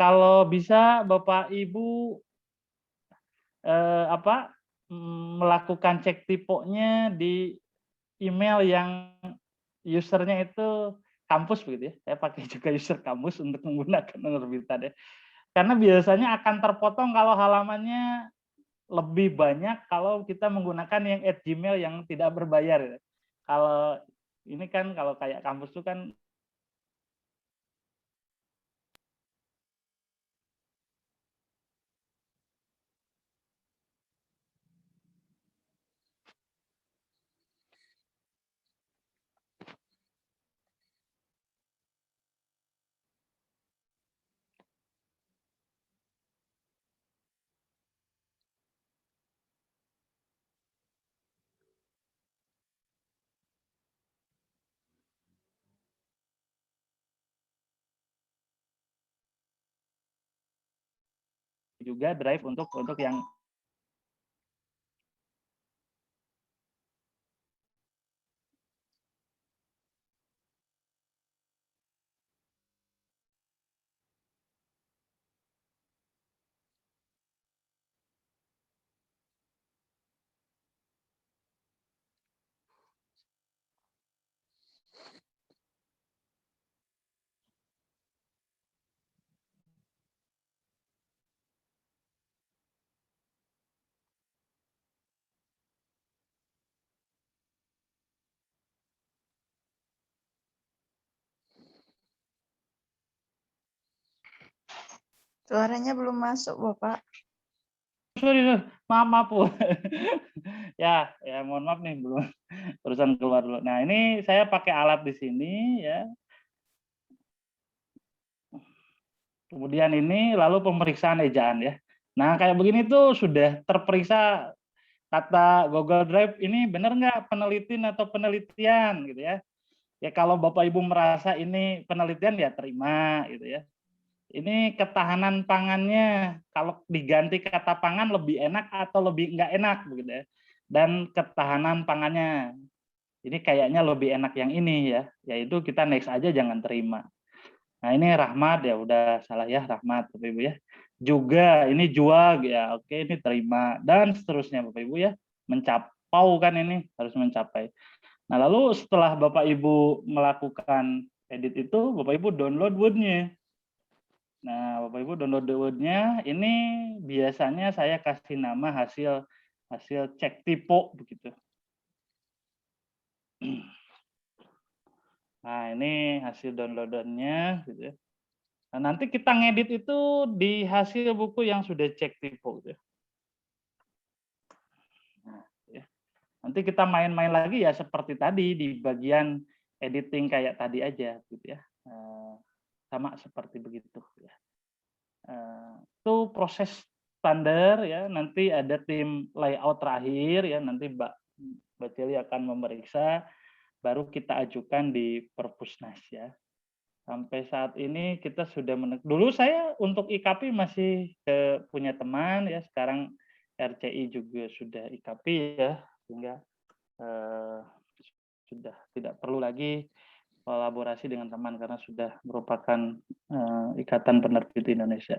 Kalau bisa Bapak Ibu melakukan cek tiponya di email yang usernya itu kampus begitu ya. Saya pakai juga user kampus untuk menggunakan penerbitan ya. Karena biasanya akan terpotong kalau halamannya lebih banyak kalau kita menggunakan yang @gmail yang tidak berbayar ya. Kalau ini kan kalau kayak kampus itu kan juga Drive untuk yang Suaranya belum masuk, Bapak. sorry, maaf Bu. ya mohon maaf nih belum urusan keluar dulu. Nah, ini saya pakai alat di sini ya. Kemudian ini lalu pemeriksaan ejaan ya. Nah, kayak begini tuh sudah terperiksa kata Google Drive ini benar nggak penelitian atau penelitian gitu ya. Ya kalau Bapak Ibu merasa ini penelitian ya terima gitu ya. Ini ketahanan pangannya kalau diganti kata pangan lebih enak atau lebih nggak enak begitu ya. Dan ketahanan pangannya ini kayaknya lebih enak yang ini ya, yaitu kita next aja jangan terima. Nah, ini Rahmat ya udah salah ya Rahmat Bapak Ibu ya. Juga ini Juag ya, oke ini terima dan seterusnya Bapak Ibu ya. Mencapau kan ini harus mencapai. Nah, lalu setelah Bapak Ibu melakukan edit itu, Bapak Ibu download Word-nya. Nah, Bapak Ibu download Word-nya, ini biasanya saya kasih nama hasil cek typo begitu. Nah, ini hasil downloadannya gitu ya. Nah, nanti kita ngedit itu di hasil buku yang sudah cek typo gitu ya. Nah, ya. Nanti kita main-main lagi ya seperti tadi di bagian editing kayak tadi aja gitu ya. sama seperti begitu ya. Itu proses standar ya, nanti ada tim layout terakhir ya, nanti Mbak Celi akan memeriksa, baru kita ajukan di Perpusnas ya. Sampai saat ini kita sudah dulu saya untuk IKP masih punya teman ya, sekarang RCI juga sudah IKP ya, sehingga sudah tidak perlu lagi kolaborasi dengan teman karena sudah merupakan Ikatan Penerbit Indonesia.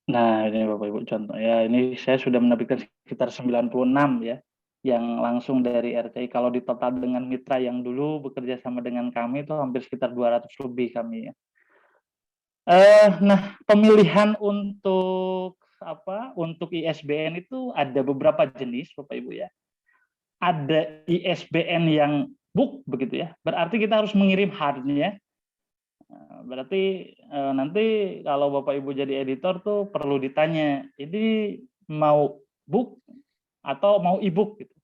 Nah, ini Bapak Ibu contoh ya, ini saya sudah menerbitkan sekitar 96 ya, yang langsung dari RCI. Kalau ditotal dengan mitra yang dulu bekerja sama dengan kami itu hampir sekitar 200 lebih kami ya. Nah, pemilihan untuk untuk ISBN itu ada beberapa jenis Bapak Ibu ya. Ada ISBN yang book begitu ya, berarti kita harus mengirim hardnya. Berarti nanti kalau Bapak Ibu jadi editor tuh perlu ditanya, ini mau book atau mau e-book gitu.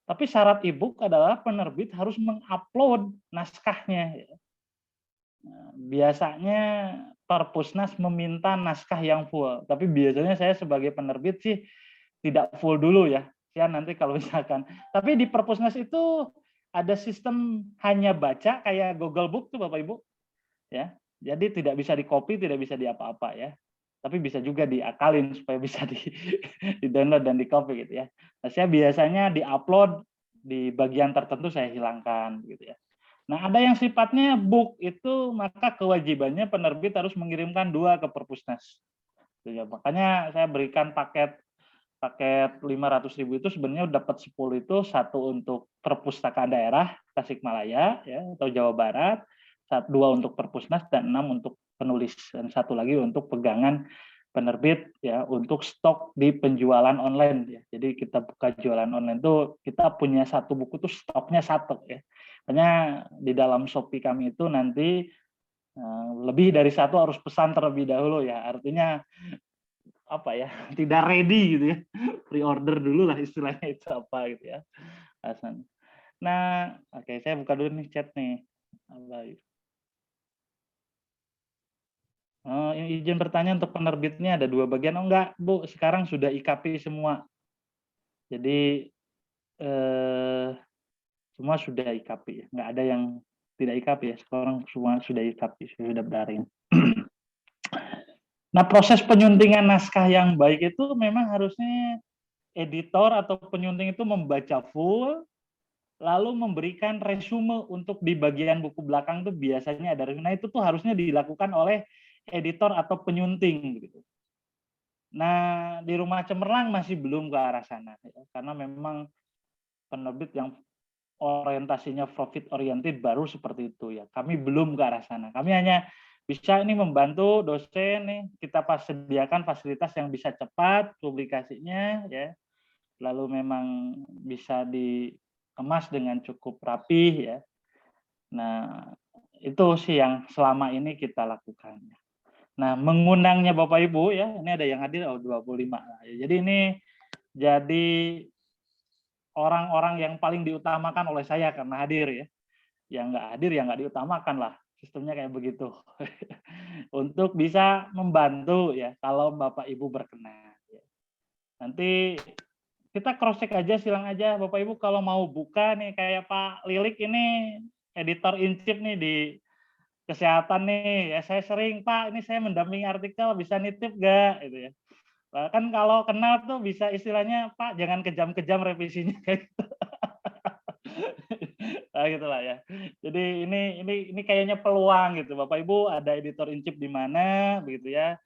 Tapi syarat e-book adalah penerbit harus mengupload naskahnya. Biasanya Perpusnas meminta naskah yang full, tapi biasanya saya sebagai penerbit sih tidak full dulu ya. Ya nanti kalau misalkan. Tapi di Perpusnas itu ada sistem hanya baca kayak Google Book tuh Bapak Ibu. Ya. Jadi tidak bisa di-copy, tidak bisa di-apa-apa ya. Tapi bisa juga diakalin supaya bisa di-download dan di-copy gitu ya. Nah, saya biasanya di-upload di bagian tertentu saya hilangkan gitu ya. Nah, ada yang sifatnya book itu maka kewajibannya penerbit harus mengirimkan 2 ke Perpusnas. Ya, makanya saya berikan paket 500.000 itu sebenarnya dapat 10 itu, 1 untuk perpustakaan daerah Tasikmalaya ya atau Jawa Barat, 2 untuk Perpusnas dan 6 untuk penulis dan 1 lagi untuk pegangan penerbit ya untuk stok di penjualan online ya. Jadi kita buka jualan online tuh kita punya 1 buku tuh stoknya 1 ya. Makanya di dalam Shopee kami itu nanti lebih dari 1 harus pesan terlebih dahulu ya. Artinya apa ya, tidak ready gitu ya, pre-order dulu lah istilahnya itu apa gitu ya. Nah, oke, saya buka dulu nih chat nih. Izin bertanya untuk penerbitnya ada 2 bagian. Oh enggak Bu, sekarang sudah IKP semua. Jadi semua sudah IKP ya, nggak ada yang tidak IKP ya. Sekarang semua sudah IKP, sudah berdaring. Nah, proses penyuntingan naskah yang baik itu memang harusnya editor atau penyunting itu membaca full, lalu memberikan resume untuk di bagian buku belakang tuh biasanya ada resume. Nah, itu tuh harusnya dilakukan oleh editor atau penyunting gitu. Nah, di Rumah Cemerlang masih belum ke arah sana ya, karena memang penerbit yang orientasinya profit oriented baru seperti itu ya. Kami belum ke arah sana. Kami hanya bisa ini membantu dosen nih, kita sediakan fasilitas yang bisa cepat publikasinya ya. Lalu memang bisa dikemas dengan cukup rapih ya. Nah, itu sih yang selama ini kita lakukan. Nah, mengundangnya Bapak Ibu ya, ini ada yang hadir 25. Jadi ini jadi orang-orang yang paling diutamakan oleh saya karena hadir ya. Yang nggak hadir ya nggak diutamakan lah. Sistemnya kayak begitu. Untuk bisa membantu ya kalau Bapak Ibu berkenan. Nanti kita cross check aja, silang aja Bapak Ibu kalau mau buka nih kayak Pak Lilik ini editor in chief nih di kesehatan nih. Ya saya sering Pak, ini saya mendampingi artikel bisa nitip nggak gitu ya. Kan kalau kenal tuh bisa istilahnya Pak jangan kejam-kejam revisinya kayak gitu. Nah, gitulah ya. Jadi ini kayaknya peluang gitu. Bapak Ibu ada editor in chief di mana begitu ya.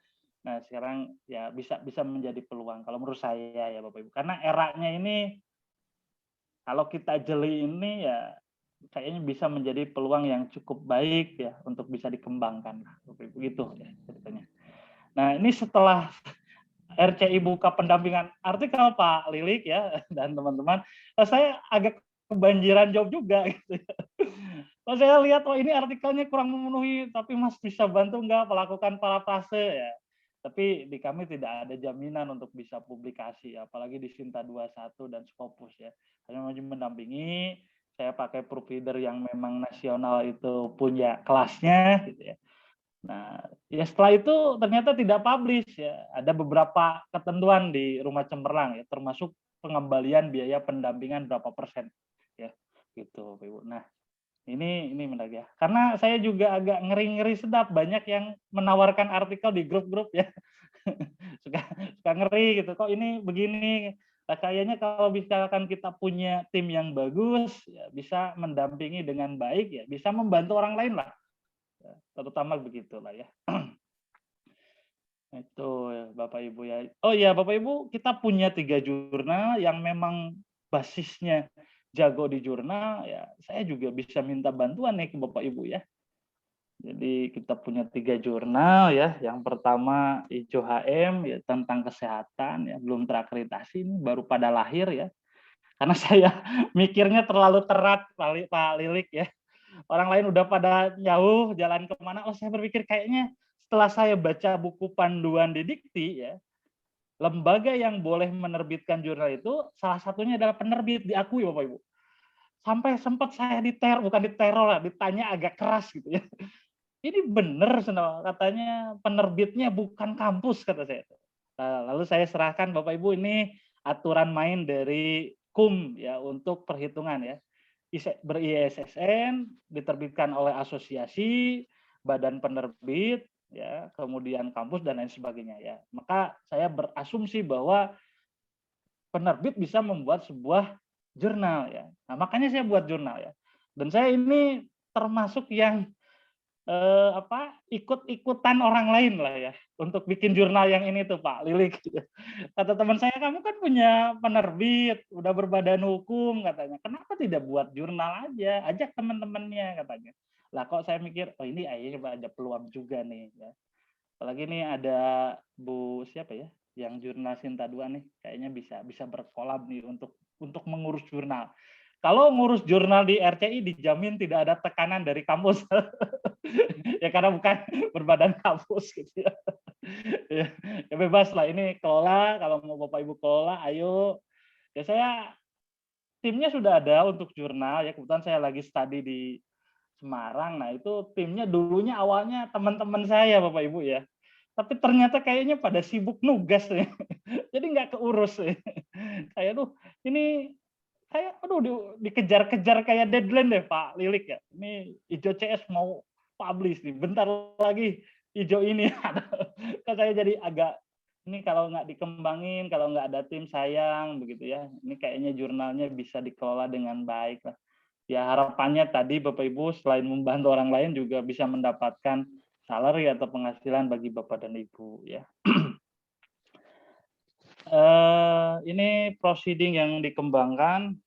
Nah, sekarang ya bisa menjadi peluang kalau menurut saya ya Bapak Ibu. Karena eranya ini kalau kita jeli ini ya kayaknya bisa menjadi peluang yang cukup baik ya untuk bisa dikembangkan. Bapak Ibu gitu ya ceritanya. Nah, ini setelah RCI buka pendampingan artikel Pak Lilik ya dan teman-teman, saya agak kebanjiran job juga gitu. Kalau saya lihat oh ini artikelnya kurang memenuhi, tapi Mas bisa bantu nggak melakukan parafrase ya. Tapi di kami tidak ada jaminan untuk bisa publikasi, apalagi di Sinta 21 dan Scopus ya. Kami masih mendampingi, saya pakai provider yang memang nasional itu punya kelasnya gitu ya. Nah, ya setelah itu ternyata tidak publish ya. Ada beberapa ketentuan di Rumah Cemerlang ya, termasuk pengembalian biaya pendampingan berapa persen ya. Gitu, Ibu. Nah, ini menarik ya. Karena saya juga agak ngeri-ngeri sedap, banyak yang menawarkan artikel di grup-grup ya. suka ngeri gitu. Kok ini begini? Nah, kayaknya kalau misalkan kita punya tim yang bagus, ya, bisa mendampingi dengan baik ya, bisa membantu orang lain lah. Ya, terutama begitulah ya. Itu ya, Bapak Ibu ya. Oh iya Bapak Ibu, kita punya 3 jurnal yang memang basisnya jago di jurnal ya. Saya juga bisa minta bantuan nih ke Bapak Ibu ya. Jadi kita punya 3 jurnal ya. Yang pertama IJOHM ya tentang kesehatan ya, belum terakreditasi ini baru pada lahir ya. Karena saya mikirnya terlalu terat Pak Lilik ya. Orang lain udah pada jauh jalan kemana. Oh saya berpikir kayaknya setelah saya baca buku panduan di Dikti ya, lembaga yang boleh menerbitkan jurnal itu salah satunya adalah penerbit, diakui Bapak Ibu. Sampai sempat saya bukan diteror lah, ditanya agak keras gitu ya. Ini benar katanya penerbitnya bukan kampus kata saya. Nah, lalu saya serahkan Bapak Ibu ini aturan main dari KUM ya untuk perhitungan ya. Ber-ISSN diterbitkan oleh asosiasi, badan penerbit ya, kemudian kampus dan lain sebagainya ya. Maka saya berasumsi bahwa penerbit bisa membuat sebuah jurnal ya. Nah, makanya saya buat jurnal ya. Dan saya ini termasuk yang ikut-ikutan orang lain lah ya untuk bikin jurnal yang ini tuh Pak Lilik. Kata teman saya, kamu kan punya penerbit, udah berbadan hukum katanya. Kenapa tidak buat jurnal aja? Ajak teman-temannya katanya. Lah kok saya mikir, oh ini akhirnya ada peluang juga nih ya. Apalagi nih ada Bu siapa ya? Yang jurnal Sinta 2 nih, kayaknya bisa berkolab nih untuk mengurus jurnal. Kalau ngurus jurnal di RCI dijamin tidak ada tekanan dari kampus. Ya karena bukan berbadan kampus gitu ya. Ya bebas lah ini kelola, kalau mau Bapak Ibu kelola ayo. Ya saya timnya sudah ada untuk jurnal ya, kebetulan saya lagi studi di Semarang. Nah, itu timnya dulunya awalnya teman-teman saya Bapak Ibu ya. Tapi ternyata kayaknya pada sibuk nugas ya. Jadi nggak keurus ya. Kayak tuh ini kayak aduh dikejar-kejar kayak deadline deh Pak Lilik ya. Ini Ijo CS mau publish nih, bentar lagi Ijo ini. Kan saya jadi agak ini kalau nggak dikembangin, kalau nggak ada tim sayang begitu ya. Ini kayaknya jurnalnya bisa dikelola dengan baik lah. Ya harapannya tadi Bapak Ibu selain membantu orang lain juga bisa mendapatkan salary atau penghasilan bagi Bapak dan Ibu ya. Ini proceeding yang dikembangkan.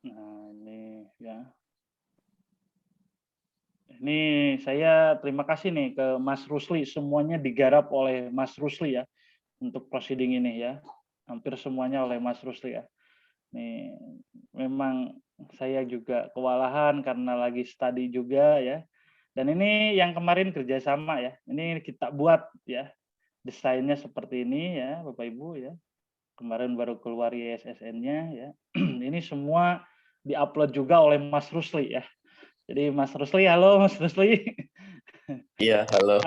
Nah ini ya. Ini saya terima kasih nih ke Mas Rusli, semuanya digarap oleh Mas Rusli ya untuk proceeding ini ya. Hampir semuanya oleh Mas Rusli ya. Nih memang saya juga kewalahan karena lagi studi juga ya. Dan ini yang kemarin kerjasama ya. Ini kita buat ya. Desainnya seperti ini ya Bapak Ibu ya. Kemarin baru keluar ISSN-nya ya. Ini semua diupload juga oleh Mas Rusli ya. Jadi Mas Rusli, halo Mas Rusli. Iya, halo.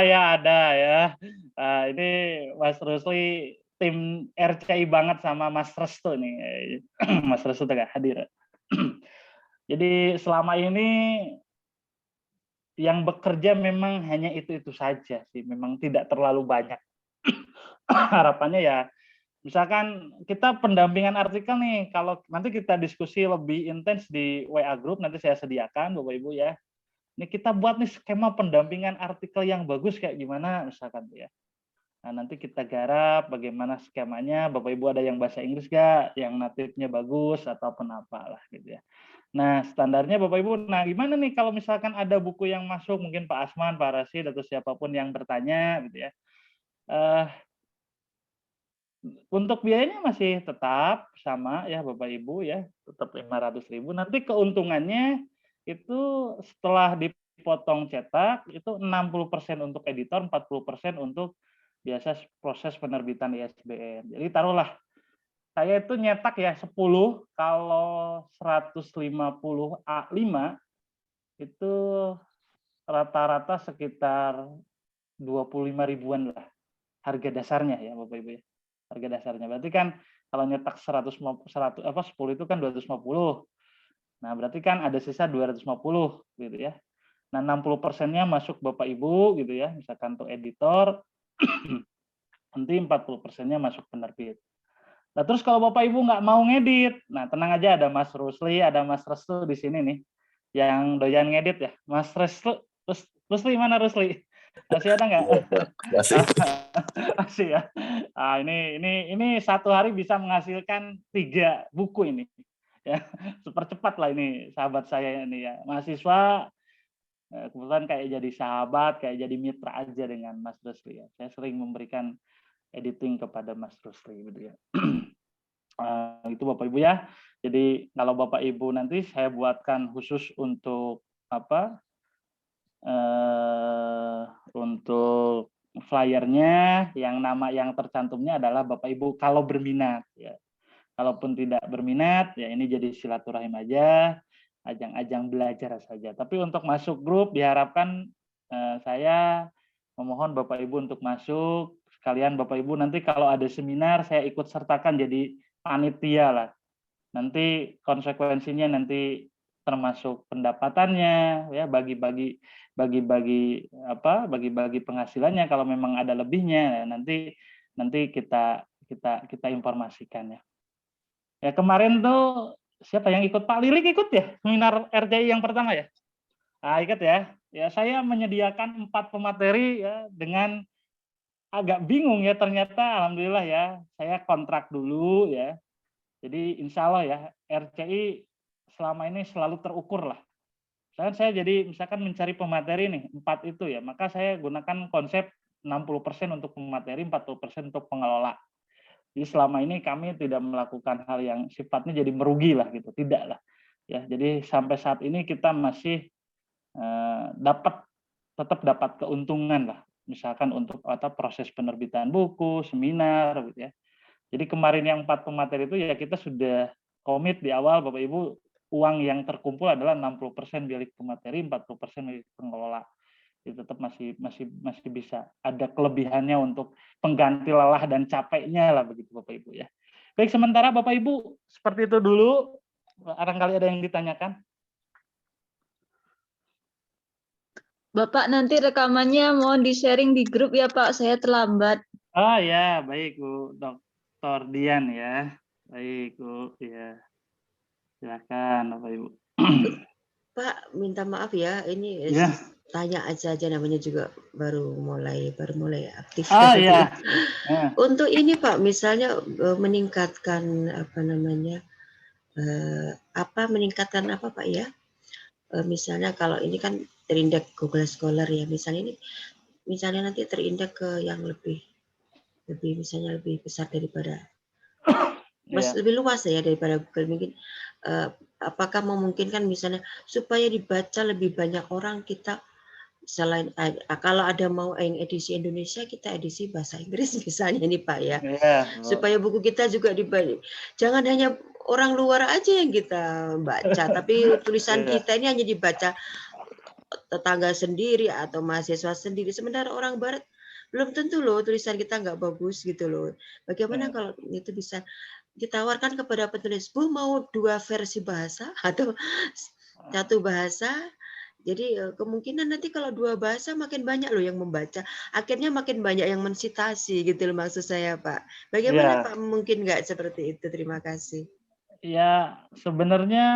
Ya ada ya. Ini Mas Rusli tim RCI banget sama Mas Restu nih. Mas Restu tidak hadir. Jadi selama ini yang bekerja memang hanya itu saja sih, memang tidak terlalu banyak. Harapannya ya, misalkan kita pendampingan artikel nih, kalau nanti kita diskusi lebih intens di WA Group, nanti saya sediakan Bapak Ibu ya. Ini kita buat nih skema pendampingan artikel yang bagus kayak gimana misalkan ya. Nah, nanti kita garap bagaimana skemanya, Bapak Ibu ada yang bahasa Inggris nggak, yang natifnya bagus ataupun apalah gitu ya. Nah, standarnya Bapak Ibu, nah gimana nih kalau misalkan ada buku yang masuk, mungkin Pak Asman, Pak Rasid, atau siapapun yang bertanya gitu ya. Untuk biayanya masih tetap sama ya Bapak Ibu ya, tetap 500.000. Nanti keuntungannya itu setelah dipotong cetak itu 60% untuk editor, 40% untuk biasa proses penerbitan ISBN. Jadi taruhlah saya itu nyetak ya 10, kalau 150 A5 itu rata-rata sekitar 25 ribuan lah harga dasarnya ya Bapak Ibu ya. Harga dasarnya. Berarti kan kalau nyetak 100 10 itu kan 250. Nah, berarti kan ada sisa 250 gitu ya. Nah, 60%-nya masuk Bapak Ibu gitu ya, misalkan untuk editor, nanti 40%-nya masuk penerbit. Nah, terus kalau Bapak Ibu nggak mau ngedit, nah tenang aja, ada Mas Rusli, ada Mas Restu di sini nih, yang doyan ngedit ya. Mas Restu, Rusli mana Rusli? Masih ada nggak? Masih. Masih ya. Ah, ini satu hari bisa menghasilkan 3 buku ini. Ya, super cepat lah ini sahabat saya ini ya. Mahasiswa kebetulan kayak jadi sahabat, kayak jadi mitra aja dengan Mas Rusli ya. Saya sering memberikan editing kepada Mas Rusli gitu ya. Itu Bapak Ibu ya. Jadi kalau Bapak Ibu nanti saya buatkan khusus untuk apa? Untuk flyernya yang nama yang tercantumnya adalah Bapak Ibu kalau berminat ya. Kalaupun tidak berminat ya ini jadi silaturahim aja, ajang-ajang belajar saja. Tapi untuk masuk grup diharapkan saya memohon Bapak Ibu untuk masuk. Sekalian Bapak Ibu nanti kalau ada seminar saya ikut sertakan jadi panitia lah. Nanti konsekuensinya nanti termasuk pendapatannya ya, bagi-bagi penghasilannya kalau memang ada lebihnya ya, nanti kita informasikan ya. Ya kemarin tuh siapa yang ikut, Pak Lilik ikut ya seminar RCI yang pertama ya? Ah, ikut ya. Ya saya menyediakan 4 pemateri ya dengan agak bingung ya, ternyata alhamdulillah ya saya kontrak dulu ya. Jadi insya Allah ya RCI selama ini selalu terukur lah. Saya jadi misalkan mencari pemateri nih 4 itu ya, maka saya gunakan konsep 60% untuk pemateri, 40% untuk pengelola. Jadi selama ini kami tidak melakukan hal yang sifatnya jadi merugi lah gitu, tidak lah. Ya, jadi sampai saat ini kita masih tetap dapat keuntungan lah. Misalkan untuk proses penerbitan buku, seminar gitu ya. Jadi kemarin yang 4 pemateri itu ya kita sudah komit di awal Bapak Ibu, uang yang terkumpul adalah 60% milik pemateri, 40% milik pengelola. Itu tetap masih bisa ada kelebihannya untuk pengganti lelah dan capeknya lah begitu Bapak Ibu ya. Baik, sementara Bapak Ibu seperti itu dulu. Barangkali ada yang ditanyakan. Bapak nanti rekamannya mohon di-sharing di grup ya Pak, saya terlambat. Oh ya, baik Bu Dr. Dian ya. Baik Bu, ya. Silakan Bapak Ibu. Pak, minta maaf ya, ini Ya. tanya aja namanya juga baru mulai aktif. Oh ya. Untuk ini Pak, misalnya meningkatkan meningkatkan apa Pak ya? Misalnya kalau ini kan terindeks Google Scholar ya, misalnya nanti terindeks ke yang lebih misalnya lebih besar daripada lebih luas ya daripada Google, mungkin apakah memungkinkan misalnya supaya dibaca lebih banyak orang, kita selain kalau ada mau yang edisi Indonesia, kita edisi bahasa Inggris misalnya nih Pak ya, supaya buku kita juga dibaca, jangan hanya orang luar aja yang kita baca, tapi tulisan kita ini hanya dibaca tetangga sendiri atau mahasiswa sendiri, sementara orang Barat belum tentu loh tulisan kita nggak bagus gitu loh. Bagaimana kalau itu bisa ditawarkan kepada penulis, Bu mau 2 versi bahasa atau 1 bahasa? Jadi kemungkinan nanti kalau 2 bahasa makin banyak loh yang membaca, akhirnya makin banyak yang mensitasi gitu loh maksud saya Pak. Bagaimana Pak, mungkin nggak seperti itu? Terima kasih. Ya sebenarnya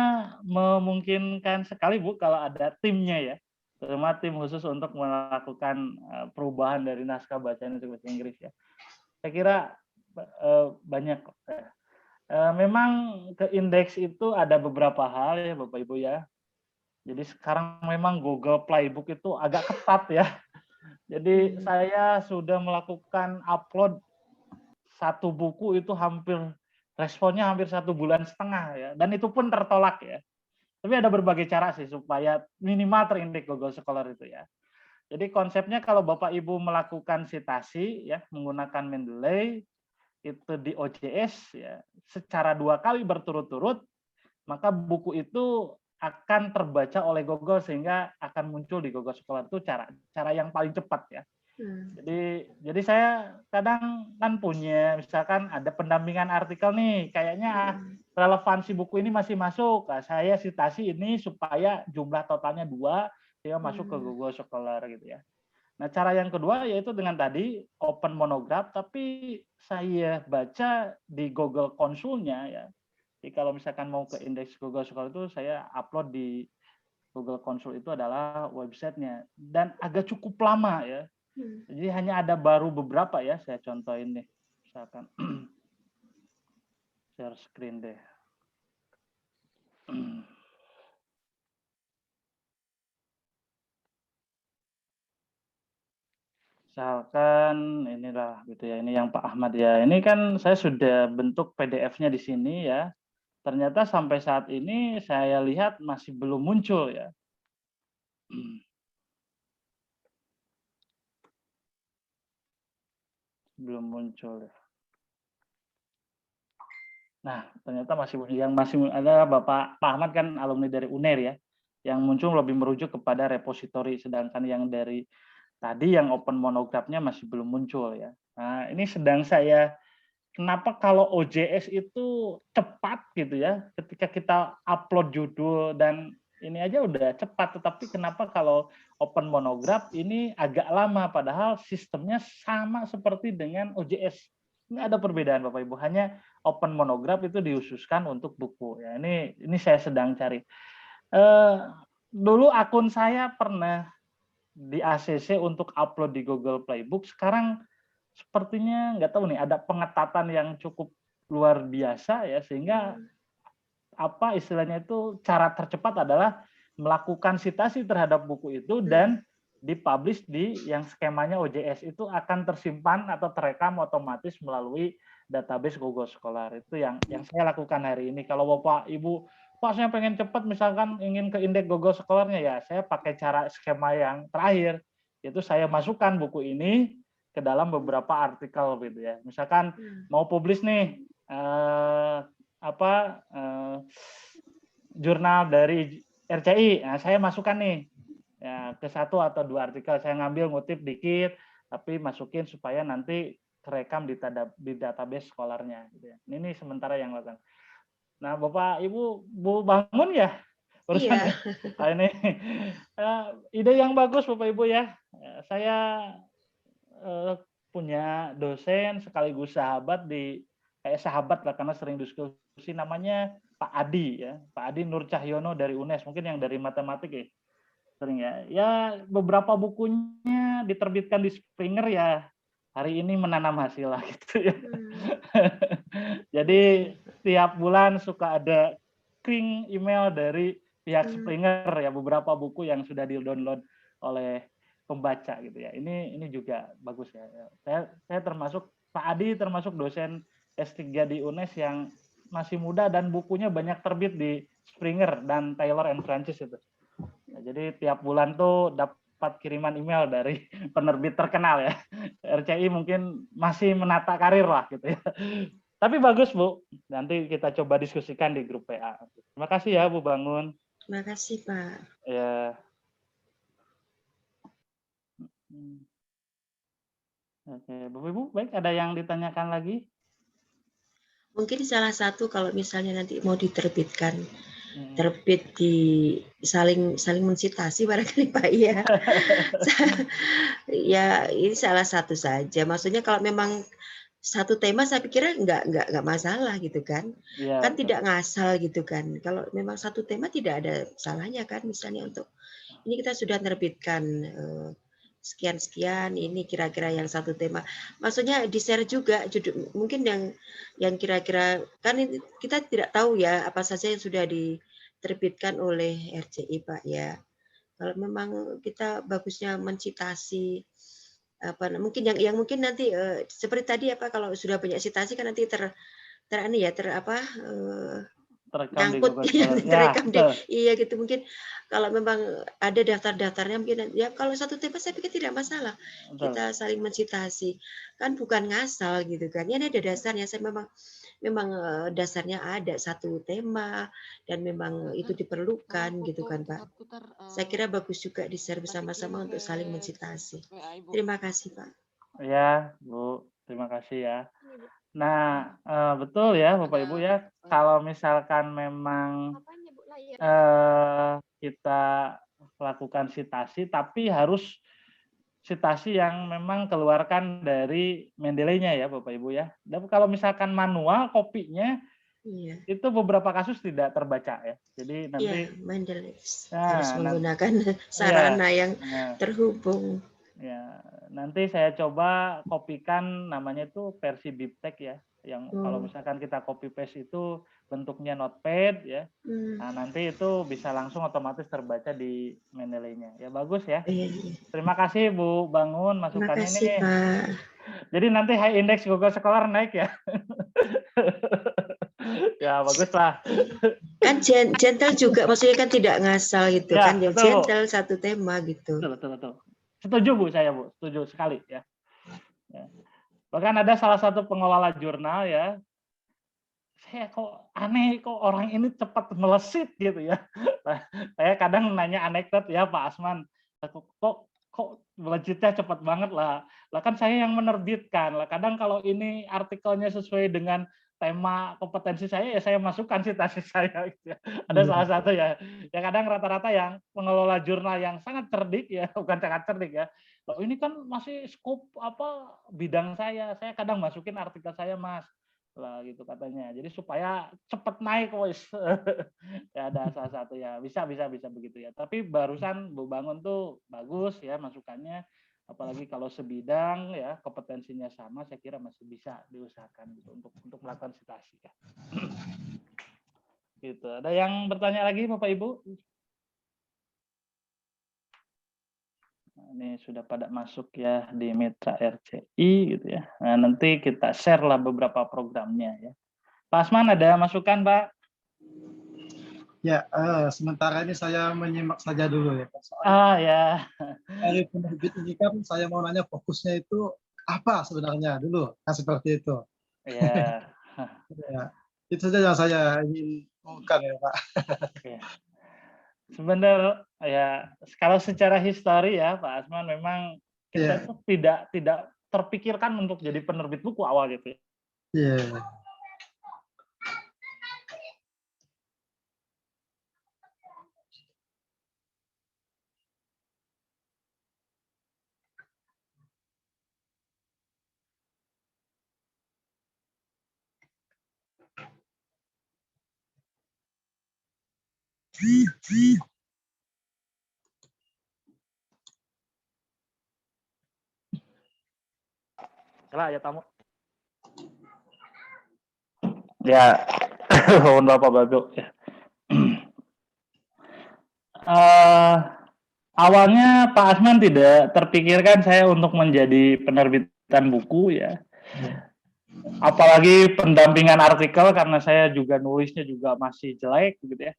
memungkinkan sekali Bu kalau ada timnya ya, terutama tim khusus untuk melakukan perubahan dari naskah bacaan untuk bahasa Inggris ya. Saya kira banyak. Memang ke indeks itu ada beberapa hal ya Bapak Ibu ya. Jadi sekarang memang Google Playbook itu agak ketat ya. Jadi saya sudah melakukan upload satu buku itu responnya hampir 1,5 bulan ya, dan itu pun tertolak ya. Tapi ada berbagai cara sih supaya minimal terindeks Google Scholar itu ya. Jadi konsepnya kalau Bapak Ibu melakukan citasi ya menggunakan Mendeley itu di OJS ya secara 2 kali berturut-turut, maka buku itu akan terbaca oleh Google sehingga akan muncul di Google Scholar. Itu cara yang paling cepat ya. Jadi saya kadang kan punya, misalkan ada pendampingan artikel nih, kayaknya relevansi buku ini masih masuk. Nah, saya citasi ini supaya jumlah totalnya 2, dia masuk ke Google Scholar gitu ya. Nah, cara yang kedua yaitu dengan tadi open monograph, tapi saya baca di Google Console-nya ya. Jadi kalau misalkan mau ke indeks Google Scholar itu saya upload di Google Console itu adalah websitenya dan agak cukup lama ya. Jadi hanya ada baru beberapa ya, saya contohin nih. Misalkan share screen deh. Misalkan inilah gitu ya, ini yang Pak Ahmad ya. Ini kan saya sudah bentuk PDF-nya di sini ya. Ternyata sampai saat ini saya lihat masih belum muncul ya. Belum muncul ya. Nah, ternyata masih ada Bapak Pak Ahmad kan alumni dari UNER ya. Yang muncul lebih merujuk kepada repositori, sedangkan yang dari tadi yang open monograph-nya masih belum muncul ya. Nah, ini sedang saya kenapa kalau OJS itu cepat gitu ya, ketika kita upload judul dan ini aja udah cepat, tetapi kenapa kalau open monograph ini agak lama, padahal sistemnya sama seperti dengan OJS. Ini ada perbedaan Bapak Ibu, hanya open monograph itu dihususkan untuk buku. Ya, ini saya sedang cari. Dulu akun saya pernah di ACC untuk upload di Google Playbook, sekarang sepertinya nggak tahu nih ada pengetatan yang cukup luar biasa ya sehingga apa istilahnya itu cara tercepat adalah melakukan citasi terhadap buku itu dan dipublish di yang skemanya OJS itu akan tersimpan atau terekam otomatis melalui database Google Scholar. Itu yang saya lakukan hari ini. Kalau Bapak Ibu, Pak saya pengen cepat misalkan ingin ke indeks Google Scholar-nya ya, saya pakai cara skema yang terakhir, yaitu saya masukkan buku ini ke dalam beberapa artikel gitu ya. Misalkan mau publish nih jurnal dari RCI, nah, saya masukkan nih ya, ke 1 atau 2 artikel, saya ngambil ngutip dikit, tapi masukin supaya nanti terekam di database Scholar-nya. Gitu ya. Ini sementara yang lakukan. Nah, Bapak Ibu bangun ya urusan Iya. Nah, ini ide yang bagus Bapak Ibu ya. Saya punya dosen sekaligus sahabat kayak sahabat lah karena sering diskusi, namanya Pak Adi ya, Pak Adi Nur Cahyono dari UNES, mungkin yang dari matematik ya sering ya. Ya beberapa bukunya diterbitkan di Springer ya, hari ini menanam hasil lah gitu ya. Jadi tiap bulan suka ada ping email dari pihak Springer ya, beberapa buku yang sudah di-download oleh pembaca gitu ya. Ini juga bagus ya. Saya termasuk Pak Adi termasuk dosen S3 di UNES yang masih muda dan bukunya banyak terbit di Springer dan Taylor and Francis itu. Nah, jadi tiap bulan tuh dapat kiriman email dari penerbit terkenal ya. RCI mungkin masih menata karir lah gitu ya. Tapi bagus Bu, nanti kita coba diskusikan di grup PA. Terima kasih ya Bu Bangun. Terima kasih Pak. Ya. Oke, Bapak Ibu, baik ada yang ditanyakan lagi? Mungkin salah satu kalau misalnya nanti mau diterbitkan, terbit di saling mensitasi barangkali Pak ya. Ya ini salah satu saja. Maksudnya kalau memang satu tema saya pikirnya nggak masalah gitu kan. Ya, Kan tidak ngasal gitu kan. Kalau memang satu tema tidak ada salahnya kan. Misalnya untuk ini kita sudah menerbitkan sekian ini kira-kira yang satu tema. Maksudnya di-share juga judul mungkin yang kira-kira kan kita tidak tahu ya apa saja yang sudah diterbitkan oleh RCI Pak ya. Kalau memang kita bagusnya mencitasi mungkin yang mungkin nanti seperti tadi kalau sudah banyak citasi kan nanti Terekam di nyangkut Google Scholar. Ya, terekam di betul. iya gitu mungkin kalau memang ada daftar-daftarnya mungkin ya kalau satu tema saya pikir tidak masalah Betul. kita saling mencitasi kan bukan ngasal gitu kan ya ada dasarnya saya memang dasarnya ada satu tema dan memang itu diperlukan gitu kan Pak. Saya kira bagus juga di-share bersama-sama untuk saling mencitasi. Terima kasih Pak. Ya, Bu. Terima kasih ya. Nah, betul ya Bapak Ibu ya. Kalau misalkan memang kita lakukan citasi, tapi harus citasi yang memang keluarkan dari Mendeley-nya ya Bapak Ibu ya. Dan kalau misalkan manual kopinya Iya. itu beberapa kasus tidak terbaca ya. Jadi nanti Iya, Mendeley nah, harus menggunakan sarana yang terhubung. Ya, nanti saya coba kopikan namanya itu versi BibTeX ya. Yang kalau misalkan kita copy paste itu bentuknya notepad ya. Nah, nanti itu bisa langsung otomatis terbaca di Mendeley-nya. Ya bagus ya. Iya. Terima kasih Bu Bangun masukannya Terima kasih, ini. Pak. Jadi nanti high index Google Scholar naik ya. Ya bagus lah. Kan gentle juga maksudnya kan tidak ngasal gitu Ya, kan yang betul, gentle satu tema gitu. Betul. Setuju Bu saya Bu, setuju sekali ya. Bahkan ada salah satu pengelola jurnal ya, saya kok aneh kok orang ini cepat melesit gitu ya. Saya kadang nanya anekdot ya Pak Asman, kok melejitnya cepat banget lah. Lah kan saya yang menerbitkan. Lah kadang kalau ini artikelnya sesuai dengan tema kompetensi saya ya saya masukkan citasi saya gitu ya. Ada salah satu ya. Ya kadang rata-rata yang pengelola jurnal yang sangat cerdik ya, bukan sangat cerdik ya. Loh, ini kan masih skop bidang saya kadang masukin artikel saya Mas lah gitu katanya. Jadi supaya cepat naik wis. Ya ada salah satu ya bisa begitu ya. Tapi barusan Bu Bangun tuh bagus ya masukannya. Apalagi kalau sebidang ya kompetensinya sama, saya kira masih bisa diusahakan gitu untuk melakukan citasi ya. Gitu. Ada yang bertanya lagi Bapak Ibu? Ini sudah pada masuk ya di Mitra RCI gitu ya. Nah, nanti kita share lah beberapa programnya ya. Pak Asman ada masukan Pak? Ya, sementara ini saya menyimak saja dulu ya. Ya. Dari penerbit ini kan saya mau nanya fokusnya itu apa sebenarnya dulu, kan seperti itu. Ya. Ya, itu saja yang saya ingin ngomongkan ya Pak. Ya. Sebenarnya ya kalau secara histori ya Pak Asman memang kita itu tidak terpikirkan untuk jadi penerbit buku awal gitu. Iya. Salah ya tamu. Ya, mohon Bapak Bapak ya. Awalnya Pak Asman tidak terpikirkan saya untuk menjadi penerbitan buku ya. Apalagi pendampingan artikel karena saya juga nulisnya juga masih jelek gitu ya.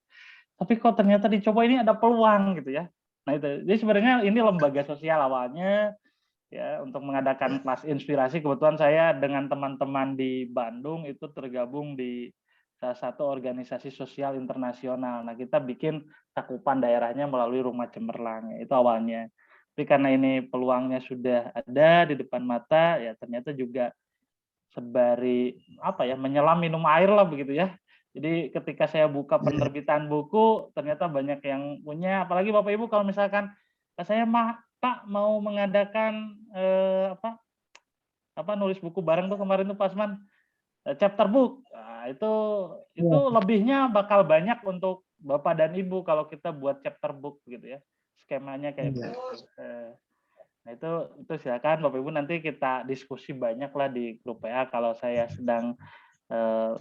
Tapi kok ternyata dicoba ini ada peluang gitu ya. Nah itu, jadi sebenarnya ini lembaga sosial awalnya ya untuk mengadakan kelas inspirasi. Kebetulan saya dengan teman-teman di Bandung itu tergabung di salah satu organisasi sosial internasional. Nah kita bikin cakupan daerahnya melalui Rumah Cemerlang ya, itu awalnya. Tapi karena ini peluangnya sudah ada di depan mata ya ternyata juga sebari menyelam minum air lah begitu ya. Jadi ketika saya buka penerbitan buku ternyata banyak yang punya, apalagi Bapak Ibu kalau misalkan saya Pak mau mengadakan nulis buku bareng tuh kemarin tuh Pak Asman chapter book. Nah, itu lebihnya bakal banyak untuk Bapak dan Ibu kalau kita buat chapter book gitu ya. Skemanya kayak begitu. Nah itu silakan Bapak Ibu nanti kita diskusi banyak lah di grup PA kalau saya sedang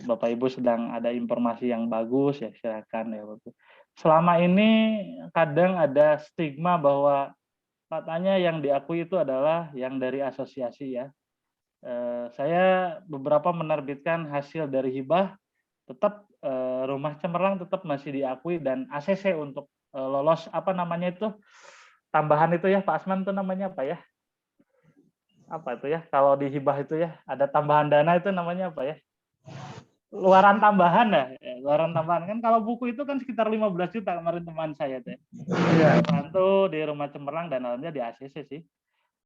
Bapak Ibu sedang ada informasi yang bagus ya silakan ya Bapak. Selama ini kadang ada stigma bahwa Katanya yang diakui itu adalah yang dari asosiasi ya. Saya beberapa menerbitkan hasil dari hibah, tetap Rumah Cemerlang tetap masih diakui dan ACC untuk lolos apa namanya itu tambahan itu ya Pak Asman itu namanya apa ya? Apa itu ya? Kalau di hibah itu ya ada tambahan dana itu namanya apa ya? Luaran tambahan ya, luaran tambahan kan kalau buku itu kan sekitar 15 juta kemarin teman saya teh. Iya. Bantu di Rumah Cemerlang dan alhamdulillah di ACC sih.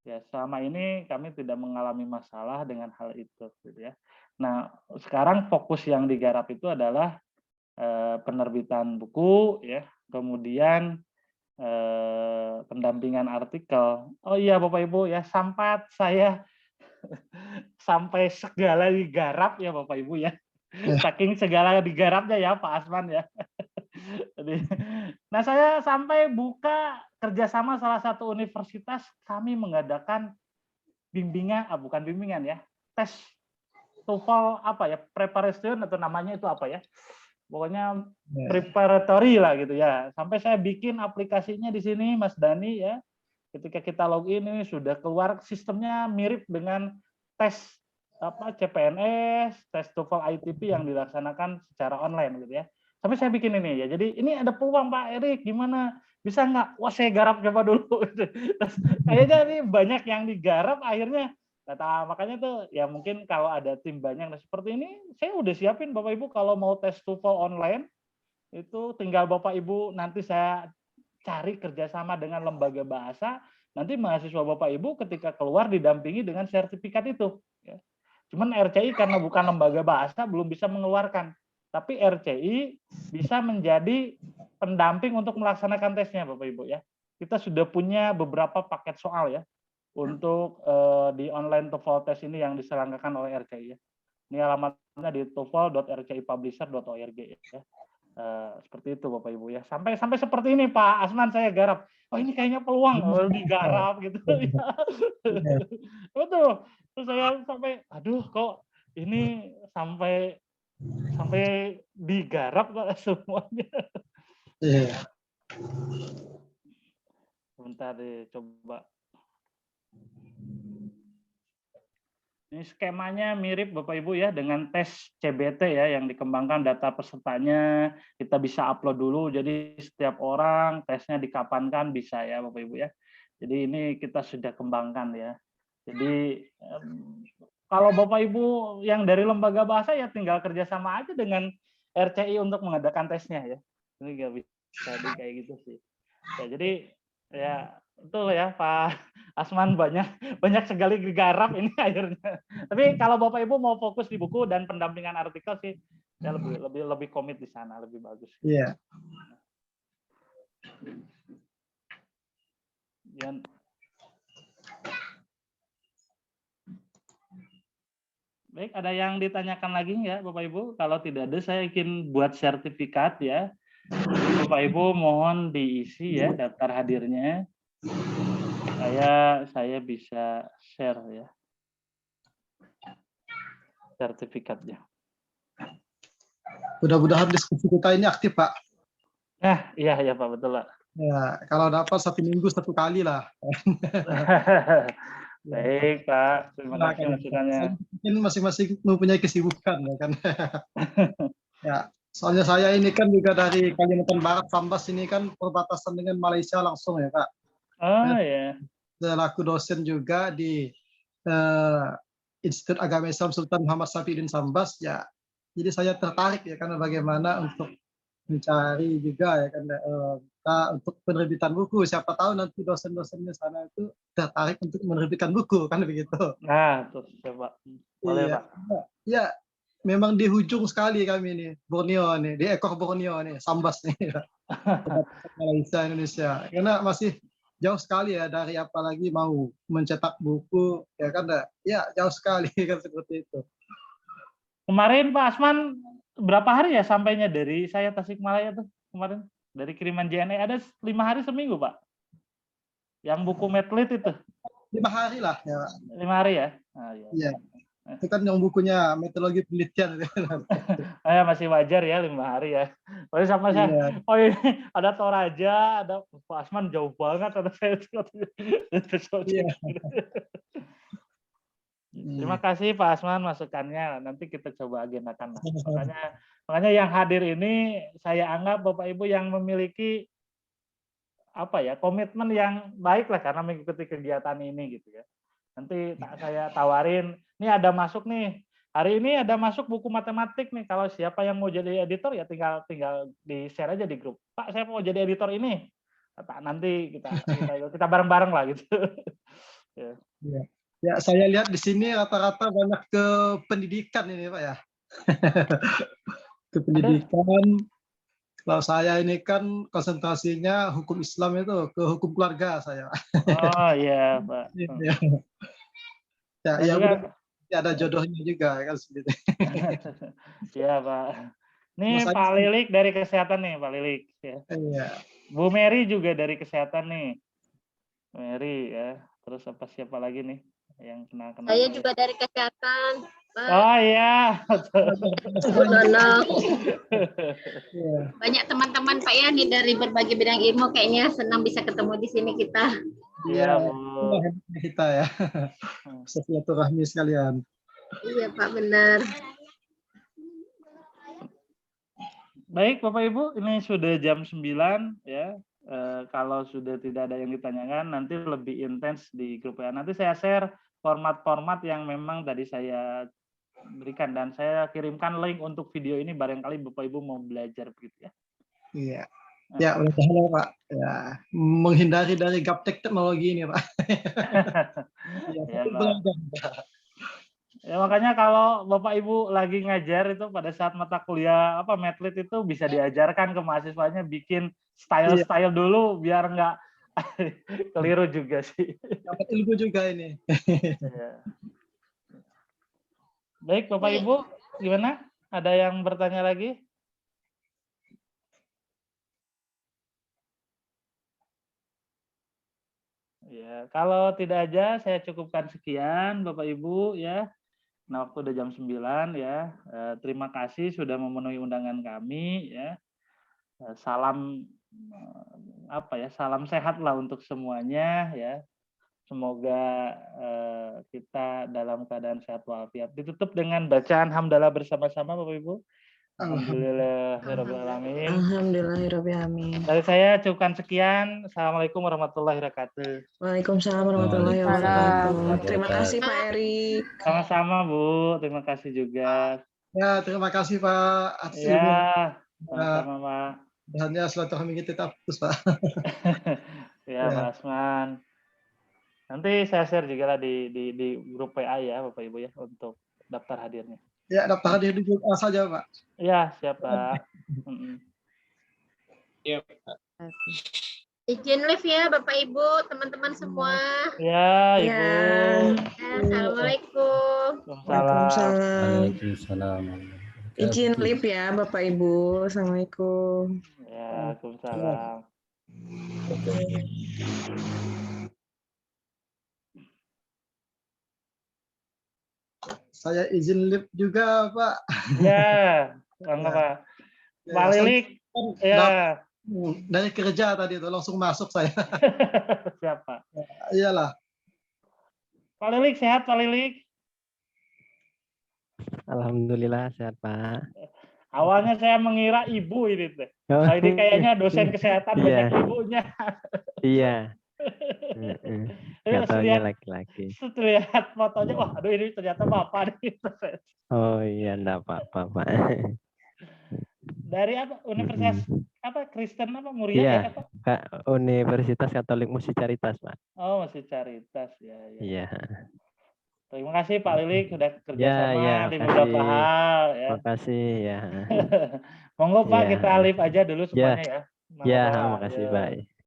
Ya, selama ini kami tidak mengalami masalah dengan hal itu gitu ya. Nah, sekarang fokus yang digarap itu adalah penerbitan buku ya, kemudian pendampingan artikel. Oh iya Bapak Ibu ya, sampai segala digarap ya Bapak Ibu ya. Saking segala digarapnya ya Pak Asman ya. Nah saya sampai buka kerjasama salah satu universitas, kami mengadakan bukan bimbingan ya, tes TOEFL apa ya, preparation atau namanya itu apa ya, pokoknya preparatory lah gitu ya. Sampai saya bikin aplikasinya di sini Mas Dani ya. Ketika kita login ini sudah keluar sistemnya mirip dengan tes CPNS, tes TOEFL ITP yang dilaksanakan secara online gitu ya. Sampai saya bikin ini ya. Jadi ini ada peluang Pak Erik, gimana? Bisa nggak? Wah saya garap coba dulu. Terus, kayaknya ini banyak yang digarap akhirnya. Nah, makanya tuh ya mungkin kalau ada tim banyak seperti ini, saya udah siapin Bapak Ibu kalau mau tes TOEFL online itu tinggal Bapak Ibu nanti saya cari kerjasama dengan lembaga bahasa. Nanti mahasiswa Bapak Ibu ketika keluar didampingi dengan sertifikat itu. Ya. Cuman RCI karena bukan lembaga bahasa belum bisa mengeluarkan. Tapi RCI bisa menjadi pendamping untuk melaksanakan tesnya Bapak Ibu ya. Kita sudah punya beberapa paket soal ya untuk di online TOEFL test ini yang diselenggarakan oleh RCI ya. Ini alamatnya di toefl.rcipublisher.org ya. Seperti itu Bapak Ibu ya. Sampai seperti ini Pak Asman saya garap. Oh ini kayaknya peluang digarap gitu. Betul. Terus saya sampai aduh kok ini sampai digarap Pak semuanya. Iya. Bentar deh coba. Ini skemanya mirip Bapak Ibu ya dengan tes CBT ya yang dikembangkan data pesertanya kita bisa upload dulu jadi setiap orang tesnya dikapankan bisa ya Bapak Ibu ya. Jadi ini kita sudah kembangkan ya. Jadi kalau Bapak Ibu yang dari lembaga bahasa ya tinggal kerjasama aja dengan RCI untuk mengadakan tesnya ya. Ini nggak bisa kayak gitu sih. Ya, jadi ya betul ya Pak Asman banyak sekali digarap ini akhirnya. Tapi kalau Bapak Ibu mau fokus di buku dan pendampingan artikel sih saya lebih komit di sana, lebih bagus. Iya. Ya. Baik, ada yang ditanyakan lagi ya Bapak Ibu? Kalau tidak ada saya ingin buat sertifikat ya. Bapak Ibu mohon diisi ya daftar hadirnya. Saya bisa share ya sertifikatnya. Mudah-mudahan diskusi kita ini aktif Pak. Nah, iya Pak betul Pak. Ya, kalau dapat 1 minggu 1 kali lah. Baik Pak, terima kasih masukannya. Mungkin masing-masing mempunyai kesibukan ya kan. Ya, soalnya saya ini kan juga dari Kalimantan Barat, Sambas ini kan perbatasan dengan Malaysia langsung ya Pak. Oh ya. Selaku dosen juga di Institut Agama Islam Sultan Muhammad Syafiuddin Sambas ya. Jadi saya tertarik ya karena bagaimana untuk mencari juga ya kan untuk penerbitan buku. Siapa tahu nanti dosen-dosennya sana itu tertarik untuk menerbitkan buku kan begitu. Nah, terus coba. Boleh iya, Pak. Ya, memang di hujung sekali kami nih, Borneo nih, di ekor Borneo nih, Sambas nih. Malaysia Indonesia. Karena masih jauh sekali ya dari apalagi mau mencetak buku ya kan ya jauh sekali kan seperti itu. Kemarin Pak Asman berapa hari ya sampainya dari saya Tasikmalaya tuh kemarin dari kiriman JNE ada 5 hari seminggu Pak. Yang buku Medlit itu. 5 hari lah ya. 5 hari ya. Nah, iya. Itu kan yang bukunya metodologi penelitian. Masih wajar ya 5 hari ya. Terus sama saya, Iya. oh ini ada Toraja, ada Pak Asman jauh banget ada saya. Iya. Terima kasih Pak Asman masukannya. Nanti kita coba agendakan. Makanya yang hadir ini saya anggap Bapak Ibu yang memiliki komitmen yang baik lah karena mengikuti kegiatan ini gitu ya. Nanti saya tawarin, nih ada masuk nih. Hari ini ada masuk buku matematik nih. Kalau siapa yang mau jadi editor ya tinggal di-share aja di grup. Pak, saya mau jadi editor ini. Nanti kita bareng-bareng lah gitu. Ya. Ya, saya lihat di sini rata-rata banyak ke pendidikan ini, Pak ya. Ke pendidikan. Kalau saya ini kan konsentrasinya hukum Islam itu ke hukum keluarga saya. Oh iya, Pak. Ya, ada jodohnya juga kan seperti itu. Iya, Pak. Nih Pak Lilik dari kesehatan nih, Pak Lilik ya. Iya. Bu Mary juga dari kesehatan nih. Mary ya. Terus siapa lagi nih yang kenal? Saya juga dari kesehatan. Pak. Oh iya. Banyak teman-teman Pak ya nih dari berbagai bidang ilmu, kayaknya senang bisa ketemu di sini kita. Iya, Bu. Kita ya. Silaturahmi sekalian. Iya, Pak, benar. Baik, Bapak Ibu, ini sudah jam 9 ya. Kalau sudah tidak ada yang ditanyakan, nanti lebih intens di grup ya. Nanti saya share format-format yang memang tadi saya berikan dan saya kirimkan link untuk video ini barangkali Bapak Ibu mau belajar begitu ya. Iya. Ya, mudah-mudahan Pak. Ya, menghindari dari gaptek teknologi ini, Pak. Ya, Pak. Ya, makanya kalau Bapak Ibu lagi ngajar itu pada saat mata kuliah Medlit itu bisa diajarkan ke mahasiswanya bikin style-style dulu biar nggak keliru juga sih. Dapat ilmu juga ini. Ya. Baik, Bapak Ibu, gimana? Ada yang bertanya lagi? Ya, kalau tidak ada, saya cukupkan sekian, Bapak Ibu ya. Nah, waktu udah jam 9 ya. Terima kasih sudah memenuhi undangan kami ya. Salam salam sehat lah untuk semuanya ya. Semoga kita dalam keadaan sehat walafiat. Ditutup dengan bacaan hamdalah bersama-sama Bapak Ibu. Alhamdulillahirrahmanirrahim. Alhamdulillahirrahmanirrahim. Dari saya cukupkan sekian. Assalamualaikum warahmatullahi wabarakatuh. Waalaikumsalam warahmatullahi wabarakatuh. Terima kasih Pak Erik. Sama-sama Bu. Terima kasih juga. Ya, terima kasih Pak. Ya, sama-sama Pak. Hanya silaturahmi kita tetap putus Pak. Ya, Pak Asman. Nanti saya share juga lah di grup PA ya Bapak Ibu ya untuk daftar hadirnya. Ya, daftar hadir di grup A saja Pak. Ya, siap Pak. Iya, Pak. Izin live ya Bapak Ibu, teman-teman semua. Ya, Ibu. Assalamualaikum. Waalaikumsalam. Izin live ya Bapak Ibu. Assalamualaikum. Ya, Waalaikumsalam. Saya izin live juga Pak. Ya, bangga Pak. Pak Lilik. Ya. Dari kerja tadi itu langsung masuk saya. Siapa? Iyalah. Pak Lilik sehat Pak Lilik? Alhamdulillah sehat Pak. Awalnya saya mengira ibu ini teh. Nah, ini kayaknya dosen kesehatan banyak ibunya. Iya. Nggak taunya laki-laki. Lihat fotonya, wah aduh ini ternyata bapak nih. Oh iya, enggak apa-apa Pak. Dari Universitas Kristen Muria ya? Apa? Universitas Katolik Musi Caritas Pak. Oh, Musi Caritas ya. Iya. Terima kasih Pak Lilik sudah kerjasama di makasih. beberapa hal ya. Makasih ya. Monggo Pak kita live aja dulu semuanya ya. Ya, makasih Pak.